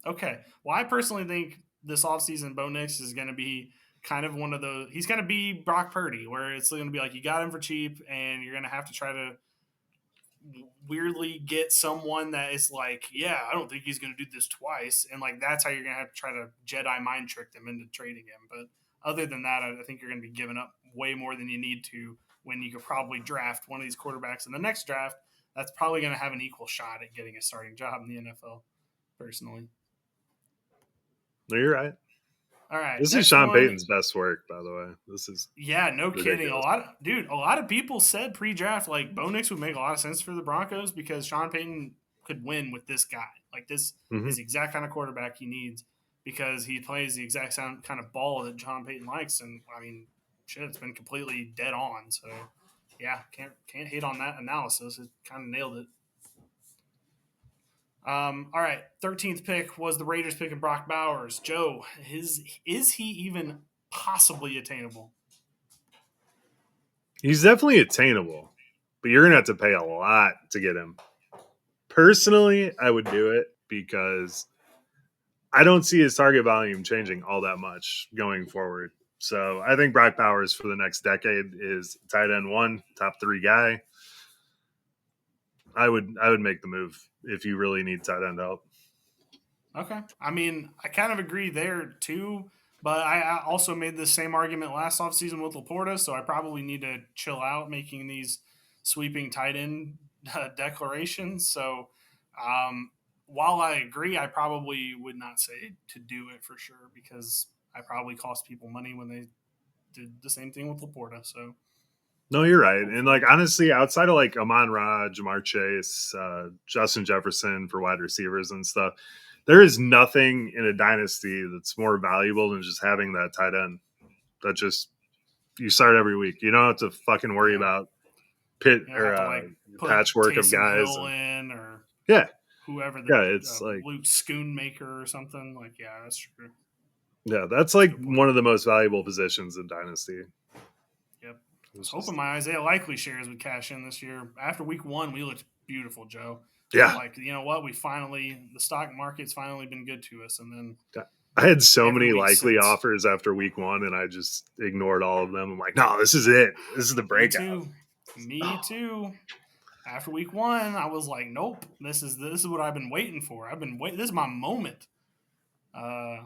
S2: Okay, well, I personally think this offseason, Bo Nix is going to be kind of one of those. He's going to be Brock Purdy, where it's going to be like you got him for cheap, and you're going to have to try to weirdly get someone that is like, yeah, I don't think he's going to do this twice, and like that's how you're going to have to try to Jedi mind trick them into trading him. But other than that, I think you're going to be giving up way more than you need to when you could probably draft one of these quarterbacks in the next draft. That's probably going to have an equal shot at getting a starting job in the NFL. Personally,
S1: No, you're right.
S2: all right,
S1: This is
S2: next
S1: Sean
S2: one.
S1: Payton's best work, by the way. This is
S2: Yeah, no kidding.
S1: ridiculous.
S2: A lot of people said pre-draft like Bo Nix would make a lot of sense for the Broncos because Sean Payton could win with this guy. Like this
S1: Mm-hmm.
S2: is the exact kind of quarterback he needs because he plays the exact kind of ball that Sean Payton likes. And I mean, shit, it's been completely dead on. So yeah, can't hate on that analysis. It kind of nailed it. All right, 13th pick was the Raiders picking Brock Bowers. Joe, is he even possibly attainable?
S1: He's definitely attainable, but you're going to have to pay a lot to get him. Personally, I would do it because I don't see his target volume changing all that much going forward. So I think Brock Bowers for the next decade is tight end one, top three guy. I would make the move if you really need tight end help.
S2: Okay. I mean, I kind of agree there too, but I also made the same argument last offseason with Laporta, so I probably need to chill out making these sweeping tight end declarations. So while I agree, I probably would not say to do it for sure because I probably cost people money when they did the same thing with Laporta. So
S1: No, you're right. And
S2: hopefully.
S1: like honestly, outside of like Amon-Ra, Jamar Chase, Justin Jefferson for wide receivers and stuff, there is nothing in a dynasty that's more valuable than just having that tight end that just you start every week. You don't have to fucking worry
S2: Yeah.
S1: about pit
S2: You don't
S1: or
S2: have to like put
S1: patchwork of
S2: Taysom
S1: guys.
S2: Hill
S1: And
S2: in or
S1: yeah,
S2: whoever the
S1: yeah, it's like
S2: Luke Schoonmaker or something. Like, yeah, that's true.
S1: yeah, that's
S2: That's a
S1: like
S2: good point.
S1: one of the most valuable positions in dynasty.
S2: Yep. I was
S1: It's
S2: hoping
S1: just
S2: my Isaiah Likely shares would cash in this year. After week one, we looked beautiful, Joe. We're
S1: yeah.
S2: like, you know what? The stock market's finally been good to us. And then
S1: I had so
S2: every
S1: many
S2: week
S1: likely
S2: since.
S1: offers after week one, and I just ignored all of them. I'm like, no, this is it. This is the
S2: Me
S1: breakout.
S2: too. Me too. After week one, I was like, nope, this is what I've been waiting for. I've been waiting. This is my moment. Uh, no,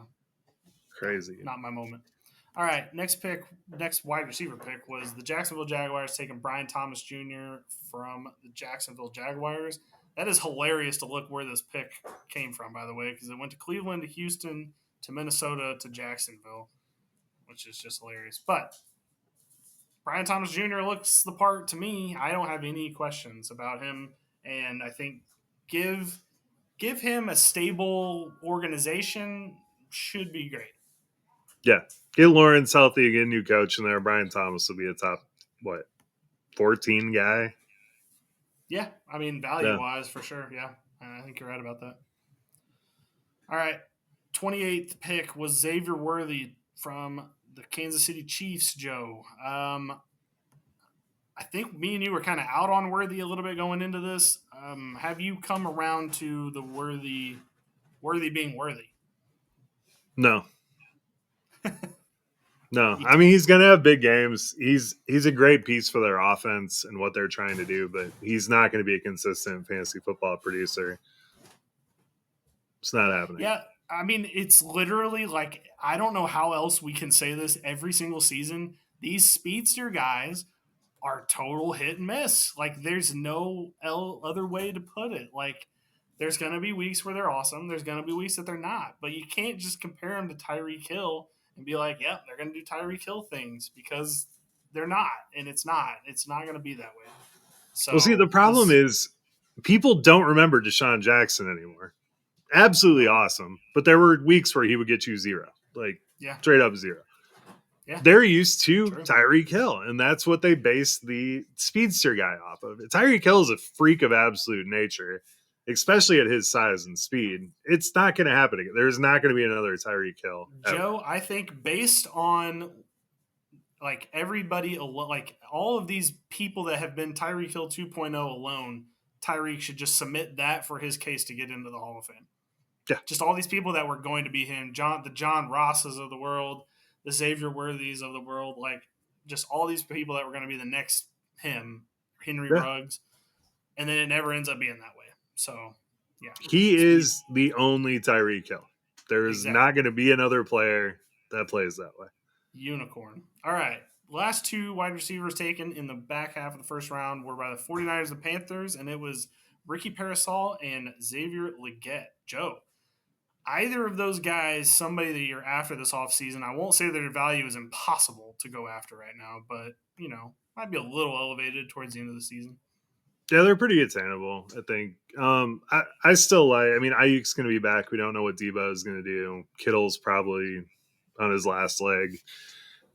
S1: Crazy.
S2: not my moment. All right, next wide receiver pick was the Jacksonville Jaguars taking Brian Thomas Jr. from the Jacksonville Jaguars. That is hilarious to look where this pick came from, by the way, because it went to Cleveland, to Houston, to Minnesota, to Jacksonville, which is just hilarious. But Brian Thomas Jr. looks the part to me. I don't have any questions about him, and I think give give him a stable organization should be great.
S1: Yeah. Get Lawrence healthy, get a new coach in there. Brian Thomas will be a top, what, 14 guy?
S2: Yeah, I mean value
S1: Yeah.
S2: wise for sure. Yeah, I think you're right about that. All right, 28th pick was Xavier Worthy from the Kansas City Chiefs. Joe, I think me and you were kind of out on Worthy a little bit going into this. Have you come around to the Worthy being worthy?
S1: No. No.
S2: Me
S1: I mean,
S2: too.
S1: he's gonna have big games. He's a great piece for their offense and what they're trying to do, but he's not gonna be a consistent fantasy football producer. It's not happening.
S2: Yeah, I mean, it's literally like I don't know how else we can say this every single season. These speedster guys are total hit and miss. Like there's no other way to put it. Like there's going to be weeks where they're awesome. There's going to be weeks that they're not. But you can't just compare them to Tyree Hill and be like, "Yep, they're going to do Tyree Hill things," because they're not, and it's not. It's not going to be that way.
S1: Well, see, the
S2: So
S1: problem
S2: this,
S1: is people don't remember Deshaun Jackson anymore. Absolutely
S2: no,
S1: awesome, but there were weeks where he would get you zero, like
S2: yeah,
S1: straight up zero.
S2: yeah,
S1: They're used to
S2: true.
S1: Tyreek Hill, and that's what they base the speedster guy off of. Tyreek Hill is a freak of absolute nature, especially at his size and speed. It's not going to happen again. There's not going to be another Tyreek Hill ever.
S2: Joe, I think based on like everybody, like all of these people that have been Tyreek Hill 2.0 alone, Tyreek should just submit that for his case to get into the Hall of Fame.
S1: Yeah,
S2: Just all these people that were going to be him, the John Rosses of the world, the Xavier Worthies of the world, like just all these people that were going to be the next him, Henry
S1: yeah.
S2: Ruggs. and then it never ends up being that way. So, yeah.
S1: He
S2: Speed.
S1: is the only Tyree kill. There is not
S2: Exactly.
S1: going to be another player that plays that way.
S2: Unicorn. All right. Last two wide receivers taken in the back half of the first round were by the 49ers and Panthers, and it was Ricky Parasol and Xavier Legette. Joe, either of those guys, somebody that you're after this offseason, I won't say that their value is impossible to go after right now, but, might be a little elevated towards the end of the season.
S1: Yeah, they're pretty attainable, I think. I still like. I mean, Ayuk's going to be back. We don't know what Debo is going to do. Kittle's probably on his last leg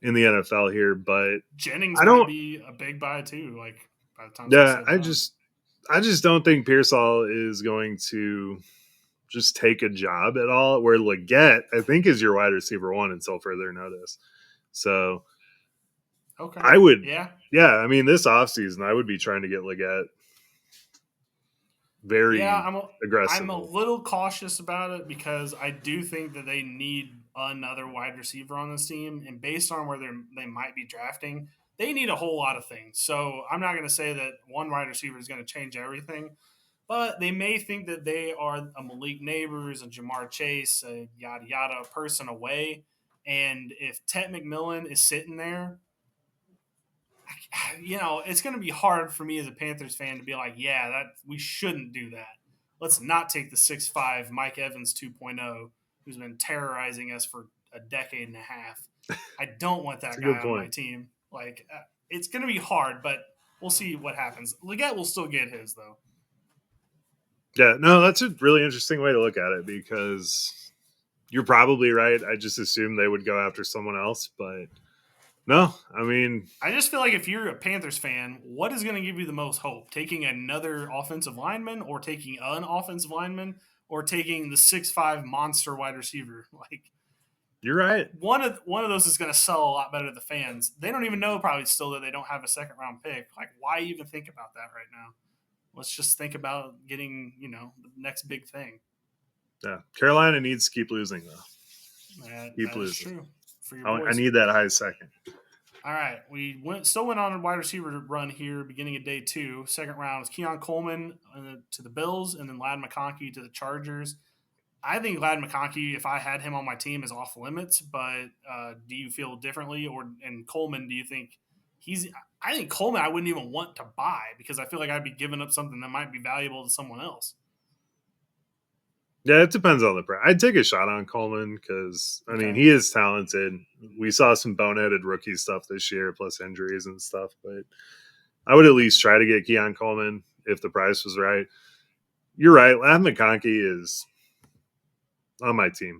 S1: in the NFL here, but
S2: Jennings
S1: I
S2: might
S1: don't.
S2: be a big buy too. Like by the time it's all
S1: Yeah,
S2: said and done.
S1: I just don't think Pearsall is going to just take a job at all. Where Leggett, I think, is your wide receiver one until further notice. So
S2: Okay.
S1: I would,
S2: Yeah.
S1: yeah. I mean, this offseason, I would be trying to get Leggett
S2: Yeah,
S1: very
S2: I'm a
S1: aggressively.
S2: little cautious about it because I do think that they need another wide receiver on this team, and based on where they might be drafting, they need a whole lot of things. So I'm not going to say that one wide receiver is going to change everything, but they may think that they are a Malik Neighbors, a Jamar Chase, a yada yada person away, and if Tet McMillan is sitting there, it's going to be hard for me as a Panthers fan to be like, yeah, that we shouldn't do that. Let's not take the 6'5" Mike Evans 2.0, who's been terrorizing us for a decade and a half. I don't want
S1: It's
S2: that
S1: a
S2: guy
S1: good
S2: on my
S1: point.
S2: team. Like, it's going to be hard, but we'll see what happens. Leggett will still get his, though.
S1: Yeah, no, that's a really interesting way to look at it because you're probably right. I just assumed they would go after someone else, but no, I mean,
S2: I just feel like if you're a Panthers fan, what is going to give you the most hope? Taking another offensive lineman or taking an offensive lineman or taking the 6'5" monster wide receiver? Like,
S1: you're right.
S2: one of those is going to sell a lot better to the fans. They don't even know probably still that they don't have a second round pick. Like, why even think about that right now? Let's just think about getting the next big thing.
S1: Yeah, Carolina needs to keep losing though. Keep
S2: That is
S1: losing.
S2: true for your
S1: I
S2: boys.
S1: need that high second.
S2: All right, we still went on a wide receiver run here, beginning of day two. Second round was Keon Coleman to the Bills, and then Lad McConkey to the Chargers. I think Lad McConkey, if I had him on my team, is off limits. But do you feel differently? And Coleman, do you think he's? I think Coleman, I wouldn't even want to buy because I feel like I'd be giving up something that might be valuable to someone else.
S1: Yeah, it depends on the price. I'd take a shot on Coleman because I mean
S2: Okay.
S1: he is talented. We saw some boneheaded rookie stuff this year, plus injuries and stuff. But I would at least try to get Keon Coleman if the price was right. You're right. Lad McConkey is on my team.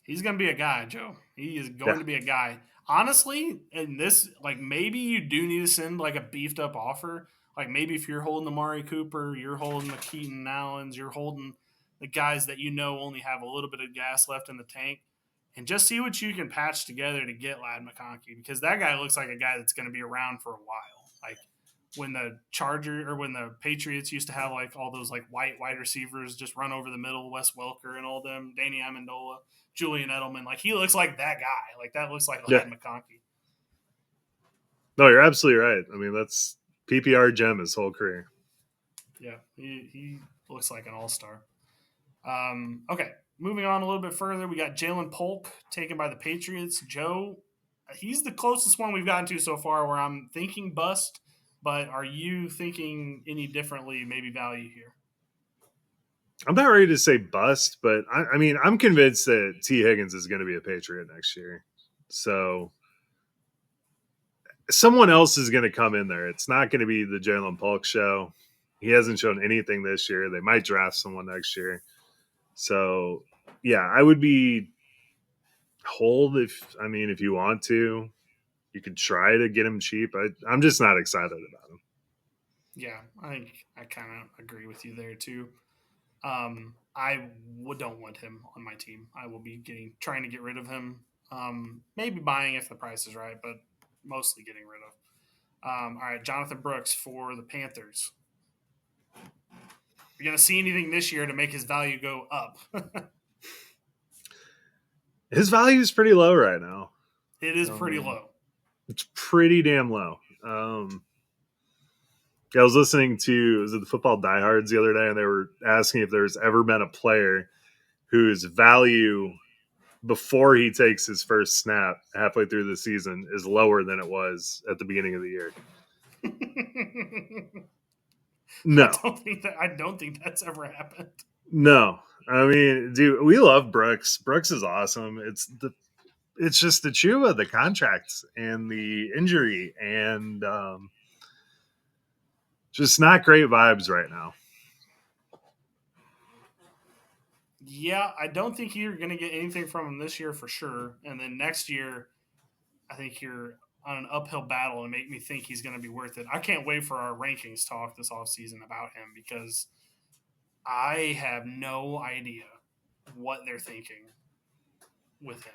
S2: He's going to be a guy, Joe. He is
S1: Yeah,
S2: going to be a guy. Honestly, in this, like maybe you do need to send like a beefed up offer. Like maybe if you're holding the Amari Cooper, you're holding the Keaton Allens, you're holding the guys that only have a little bit of gas left in the tank, and just see what you can patch together to get Lad McConkey because that guy looks like a guy that's going to be around for a while. Like when the Patriots used to have like all those like white wide receivers just run over the middle, Wes Welker and all them, Danny Amendola, Julian Edelman. Like he looks like that guy. Like that looks like
S1: yeah.
S2: Lad McConkey.
S1: No, you're absolutely right. I mean that's PPR gem his whole career.
S2: Yeah, he looks like an all star. Okay, moving on a little bit further, we got Jalen Polk taken by the Patriots. Joe, he's the closest one we've gotten to so far where I'm thinking bust, but are you thinking any differently, maybe value here?
S1: I'm not ready to say bust, but I mean I'm convinced that T Higgins is going to be a Patriot next year. So someone else is going to come in there. It's not going to be the Jalen Polk show. He hasn't shown anything this year. They might draft someone next year. So, yeah, I would be hold if you want to, you could try to get him cheap. I'm just not excited about him.
S2: Yeah, I kind of agree with you there too. Don't want him on my team. I will be trying to get rid of him. Maybe buying if the price is right, but mostly getting rid of. All right, Jonathan Brooks for the Panthers. You're going to see anything this year to make his value go up.
S1: His value is pretty low right now.
S2: It is pretty
S1: Um,
S2: low.
S1: it's pretty damn low. I was listening to the Football Diehards the other day, and they were asking if there's ever been a player whose value before he takes his first snap halfway through the season is lower than it was at the beginning of the year. No,
S2: I don't think that's ever happened.
S1: no. I mean, dude, we love Brooks. Brooks is awesome. It's just the Chuba, the contracts and the injury, and just not great vibes right now.
S2: Yeah, I don't think you're going to get anything from him this year for sure. And then next year, I think you're on an uphill battle and make me think he's going to be worth it. I can't wait for our rankings talk this offseason about him because I have no idea what they're thinking with him.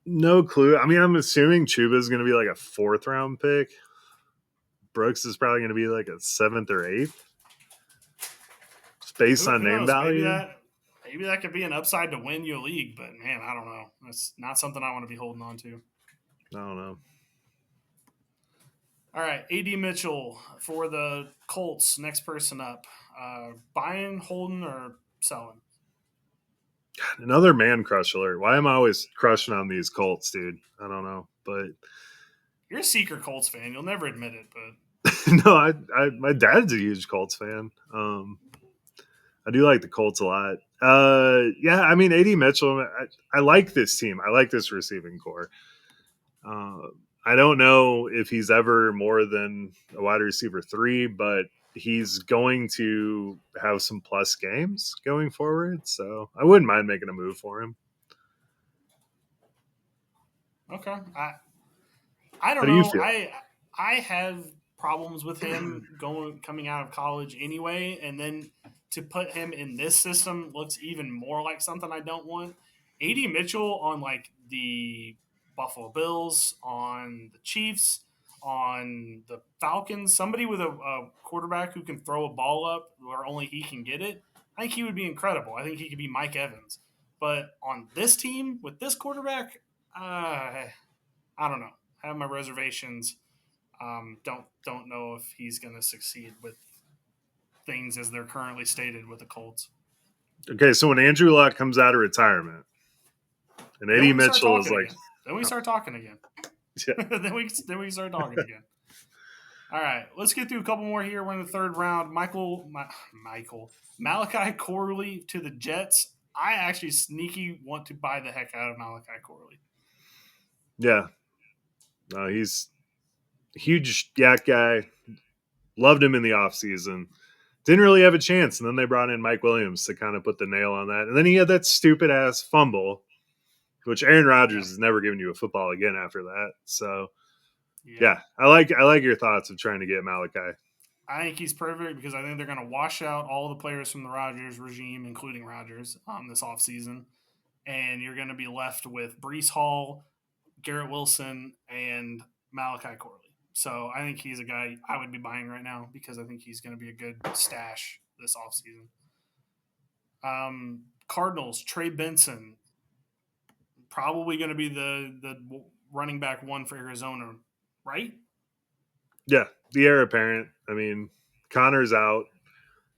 S1: No clue. I mean, I'm assuming Chuba is going to be like a 4th round pick. Brooks is probably going to be like a 7th or 8th. Just based on name
S2: knows?
S1: value.
S2: Maybe that could be an upside to win you a league, but man, I don't know. That's not something I want to be holding on to.
S1: I don't know.
S2: All right, A.D. Mitchell for the Colts. Next person up. Buying, holding, or selling?
S1: Another man crush alert. Why am I always crushing on these Colts, dude? I don't know, but
S2: you're a secret Colts fan. You'll never admit it,
S1: no,
S2: but
S1: my dad's a huge Colts fan. I do like the Colts a lot. Yeah, I mean, A.D. Mitchell. I like this team. I like this receiving core. I don't know if he's ever more than a wide receiver 3, but he's going to have some plus games going forward. So I wouldn't mind making a move for him.
S2: Okay. I
S1: How
S2: don't
S1: do you
S2: know.
S1: feel?
S2: I have problems with him coming out of college anyway, and then to put him in this system looks even more like something I don't want. A.D. Mitchell on like the Buffalo Bills, on the Chiefs, on the Falcons, somebody with a quarterback who can throw a ball up where only he can get it. I think he would be incredible. I think he could be Mike Evans. But on this team with this quarterback, I don't know. I have my reservations. Don't know if he's going to succeed with things as they're currently stated with the Colts.
S1: Okay, so when Andrew Luck comes out of retirement, and A.D. Mitchell is like,
S2: again. Then we start talking again. Yeah. then we start talking again. All right, let's get through a couple more here. We're in the 3rd round. Malachi Corley to the Jets. I actually sneaky want to buy the heck out of Malachi Corley.
S1: Yeah, he's a huge yak guy. Loved him in the offseason. Didn't really have a chance, and then they brought in Mike Williams to kind of put the nail on that. And then he had that stupid ass fumble, which Aaron Rodgers has never given you a football again after that. So yeah, I like your thoughts of trying to get Malachi.
S2: I think he's perfect because I think they're going to wash out all the players from the Rodgers regime, including Rodgers, this offseason. And you're going to be left with Breece Hall, Garrett Wilson, and Malachi Corley. So I think he's a guy I would be buying right now because I think he's going to be a good stash this offseason. Cardinals, Trey Benson, probably going to be the running back 1 for Arizona, right?
S1: Yeah, the heir apparent. I mean, Connor's out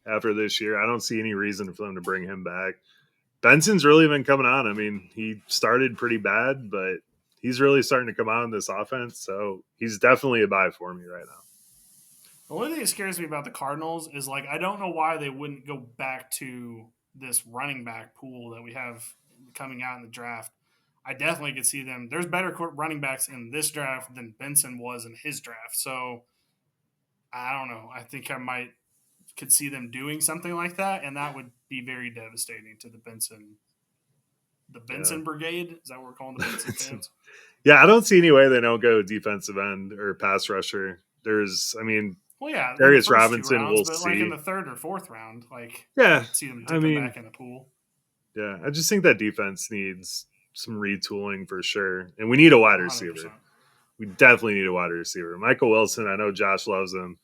S1: after this year. I don't see any reason for them to bring him back. Benson's really been coming on. I mean, he started pretty bad, but he's really starting to come on in this offense. So he's definitely a buy for me right now.
S2: The only thing that scares me about the Cardinals is like I don't know why they wouldn't go back to this running back pool that we have coming out in the draft. I definitely could see them. There's better running backs in this draft than Benson was in his draft. So I don't know. I think I could see them doing something like that, and that would be very devastating to the Benson brigade. Is that what we're calling the Benson fans?
S1: Yeah, I don't see any way they don't go defensive end or pass rusher. Darius Robinson, we'll see.
S2: Like in the 3rd or 4th round, see them back in the pool.
S1: Yeah, I just think that defense needs some retooling for sure, and we need a wide 100%. Receiver. We definitely need a wide receiver. Michael Wilson, I know Josh loves him.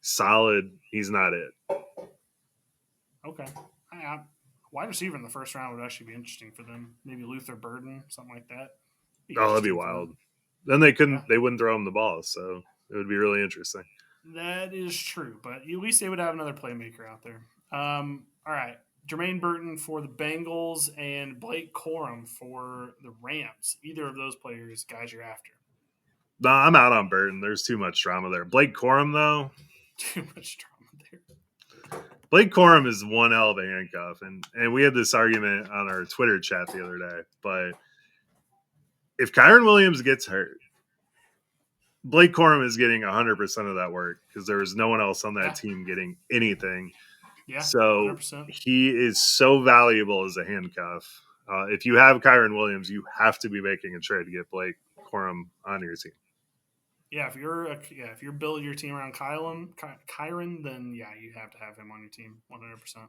S1: Solid. He's not it.
S2: Okay. Wide receiver in the 1st round would actually be interesting for them. Maybe Luther Burden, something like that.
S1: That'd be wild. Then they wouldn't throw him the ball, so it would be really interesting.
S2: That is true, but at least they would have another playmaker out there. All right. Jermaine Burton for the Bengals and Blake Corum for the Rams. Either of those players, guys, you're after.
S1: No, I'm out on Burton. There's too much drama there. Blake Corum, though.
S2: Too much drama there.
S1: Blake Corum is one hell of a handcuff, and we had this argument on our Twitter chat the other day. But if Kyron Williams gets hurt, Blake Corum is getting 100% of that work because there is no one else on that
S2: Yeah.
S1: team getting anything.
S2: Yeah.
S1: So
S2: 100%.
S1: he is so valuable as a handcuff. If you have Kyron Williams, you have to be making a trade to get Blake Corum on your team.
S2: Yeah, if you're building your team around Kyron, then yeah, you have to have him on your team 100%.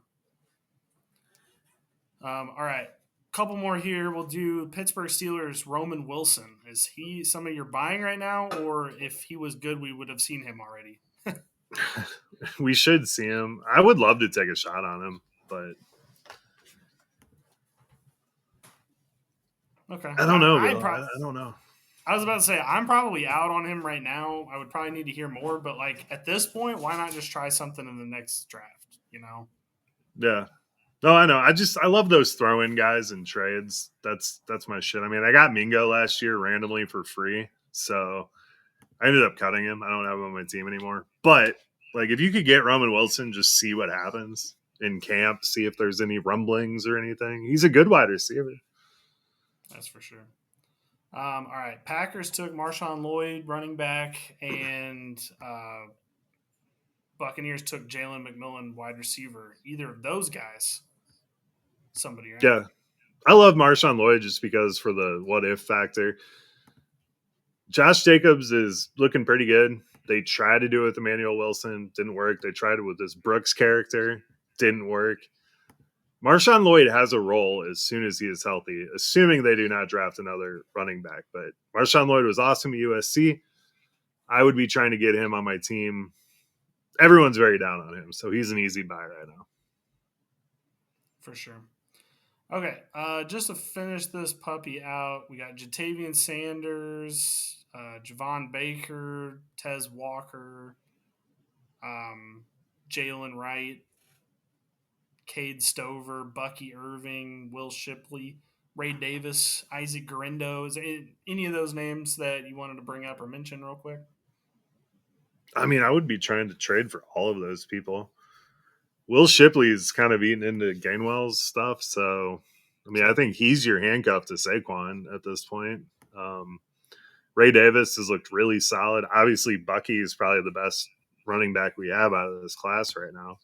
S2: All right, couple more here. We'll do Pittsburgh Steelers. Roman Wilson, is he somebody you're buying right now, or if he was good, we would have seen him already?
S1: We should see him. I would love to take a shot on him, but
S2: Okay,
S1: I don't know, Bill. I don't know.
S2: I was about to say I'm probably out on him right now. I would probably need to hear more, but like at this point, why not just try something in the next draft?
S1: Yeah. No, I know. I love those throw-in guys and trades. That's my shit. I mean, I got Mingo last year randomly for free, so I ended up cutting him. I don't have him on my team anymore. But like, if you could get Roman Wilson, just see what happens in camp, see if there's any rumblings or anything. He's a good wide receiver.
S2: That's for sure. All right, Packers took Marshawn Lloyd, running back, and Buccaneers took Jalen McMillan, wide receiver. Either of those guys, somebody, right?
S1: Yeah, I love Marshawn Lloyd just because for the what if factor. Josh Jacobs is looking pretty good. They tried to do it with Emmanuel Wilson, didn't work. They tried it with this Brooks character, didn't work. Marshawn Lloyd has a role as soon as he is healthy, assuming they do not draft another running back. But Marshawn Lloyd was awesome at USC. I would be trying to get him on my team. Everyone's very down on him, so he's an easy buy right now.
S2: For sure. Okay, just to finish this puppy out, we got Jatavian Sanders, Javon Baker, Tez Walker, Jalen Wright, Cade Stover, Bucky Irving, Will Shipley, Ray Davis, Isaac Garindo. Is there any of those names that you wanted to bring up or mention real quick?
S1: I mean, I would be trying to trade for all of those people. Will Shipley's kind of eating into Gainwell's stuff, so I mean, I think he's your handcuff to Saquon at this point. Ray Davis has looked really solid. Obviously, Bucky is probably the best running back we have out of this class right now.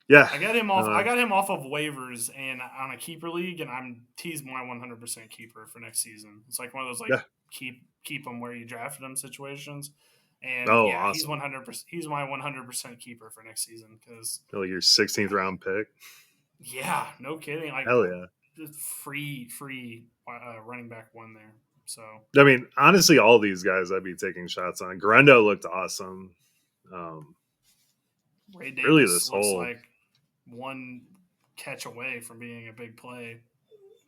S1: Yeah,
S2: I got him off. I got him off of waivers and on a keeper league, and he's my 100% keeper for next season. It's like one of those keep him where you drafted him situations. And
S1: awesome.
S2: He's 100%. He's my 100% keeper for next season because
S1: your 16th round pick.
S2: Yeah, no kidding. Like
S1: hell yeah,
S2: free running back one there. So
S1: I mean, honestly, all these guys I'd be taking shots on. Garindo looked awesome.
S2: Ray Davis
S1: really, this
S2: looks
S1: whole
S2: like one catch away from being a big play.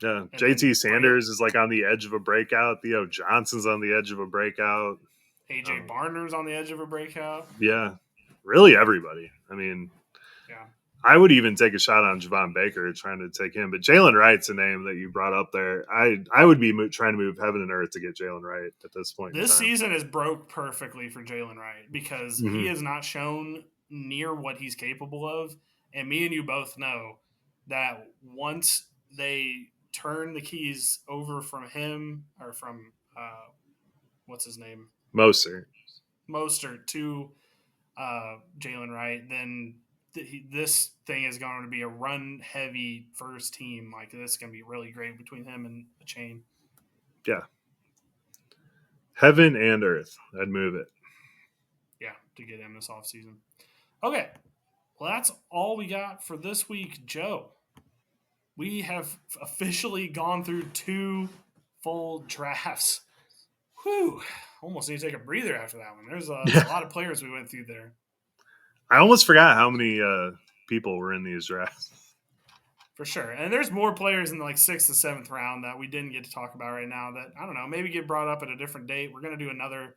S1: Yeah, JT Sanders is like on the edge of a breakout. Theo Johnson's on the edge of a breakout.
S2: AJ Barner's on the edge of a breakout.
S1: Yeah, really everybody. I mean,
S2: yeah,
S1: I would even take a shot on Javon Baker trying to take him. But Jalen Wright's a name that you brought up there. I would be trying to move heaven and earth to get Jalen Wright at this point.
S2: This season is broke perfectly for Jalen Wright because he has not shown near what he's capable of. And me and you both know that once they turn the keys over from him or from what's his name?
S1: Mostert
S2: to Jalen Wright, then this thing is going to be a run-heavy first team. Like, this is going to be really great between him and the chain.
S1: Yeah. Heaven and earth. I'd move it.
S2: Yeah, to get him this offseason. Okay. Well, that's all we got for this week, Joe. We have officially gone through 2 full drafts. Whew. Almost need to take a breather after that one. There's a lot of players we went through there.
S1: I almost forgot how many people were in these drafts.
S2: For sure. And there's more players in the 6th and 7th round that we didn't get to talk about right now that, I don't know, maybe get brought up at a different date. We're going to do another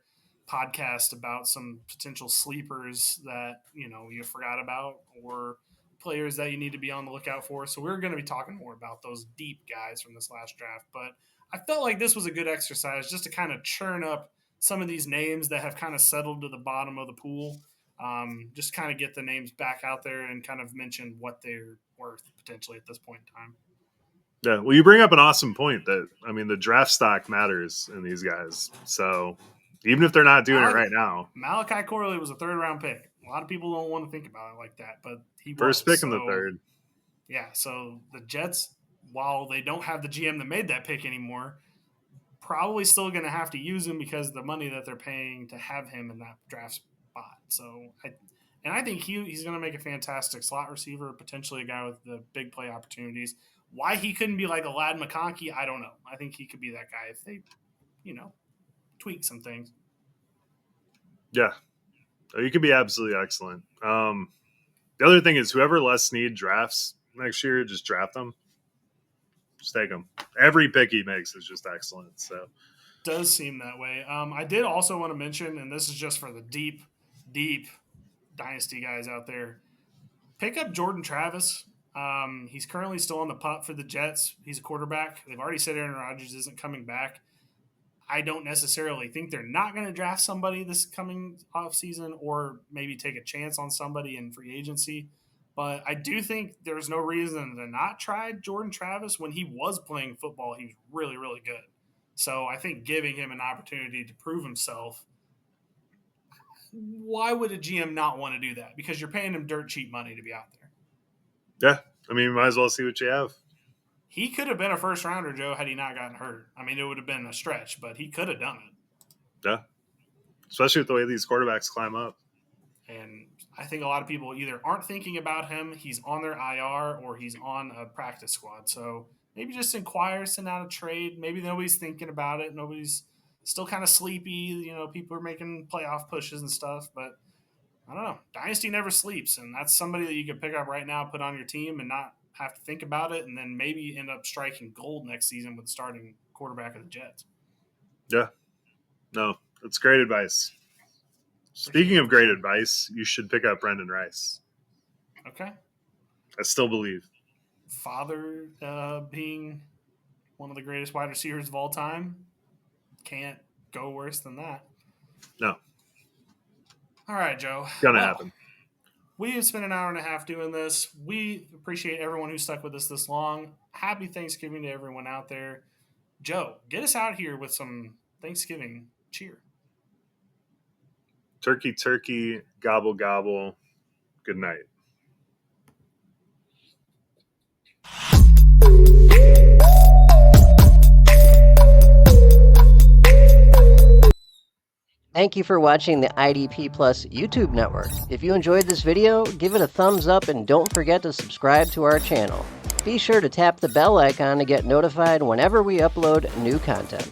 S2: podcast about some potential sleepers that you forgot about, or players that you need to be on the lookout for. So we're going to be talking more about those deep guys from this last draft. But I felt like this was a good exercise just to kind of churn up some of these names that have kind of settled to the bottom of the pool. Just kind of get the names back out there and kind of mention what they're worth potentially at this point in time.
S1: Yeah, well, you bring up an awesome point that, I mean, the draft stock matters in these guys. So even if they're not doing it right now.
S2: Malachi Corley was a third-round pick. A lot of people don't want to think about it like that, but he
S1: First
S2: was.
S1: pick in the third.
S2: Yeah, so the Jets, while they don't have the GM that made that pick anymore, probably still going to have to use him because of the money that they're paying to have him in that draft spot. So I think he's going to make a fantastic slot receiver, potentially a guy with the big play opportunities. Why he couldn't be like a Lad McConkey, I don't know. I think he could be that guy if they, tweak some things.
S1: Yeah. You could be absolutely excellent. The other thing is whoever Les Snead drafts next year, just draft them. Just take them. Every pick he makes is just excellent. So
S2: does seem that way. I did also want to mention, and this is just for the deep dynasty guys out there, pick up Jordan Travis. He's currently still on the pup for the Jets. He's a quarterback. They've already said Aaron Rodgers isn't coming back. I don't necessarily think they're not going to draft somebody this coming offseason or maybe take a chance on somebody in free agency. But I do think there's no reason to not try Jordan Travis. When he was playing football, he was really, really good. So I think giving him an opportunity to prove himself, why would a GM not want to do that? Because you're paying him dirt cheap money to be out there.
S1: Yeah. I mean, you might as well see what you have.
S2: He could have been a first rounder, Joe, had he not gotten hurt. I mean, it would have been a stretch, but he could have done it.
S1: Yeah. Especially with the way these quarterbacks climb up.
S2: And I think a lot of people either aren't thinking about him, he's on their IR, or he's on a practice squad. So maybe just inquire, send out a trade. Maybe nobody's thinking about it. Nobody's still kind of sleepy. People are making playoff pushes and stuff. But I don't know. Dynasty never sleeps, and that's somebody that you can pick up right now, put on your team, and not have to think about it, and then maybe end up striking gold next season with starting quarterback of the Jets.
S1: Yeah. No, that's great advice. Speaking of great advice, you should pick up Brendan Rice.
S2: Okay.
S1: I still believe.
S2: Father being one of the greatest wide receivers of all time. Can't go worse than that.
S1: No.
S2: All right, Joe.
S1: Gonna happen.
S2: We have spent an hour and a half doing this. We appreciate everyone who stuck with us this long. Happy Thanksgiving to everyone out there. Joe, get us out here with some Thanksgiving cheer.
S1: Turkey, turkey, gobble, gobble. Good night.
S3: Thank you for watching the IDP Plus YouTube network. If you enjoyed this video, give it a thumbs up and don't forget to subscribe to our channel. Be sure to tap the bell icon to get notified whenever we upload new content.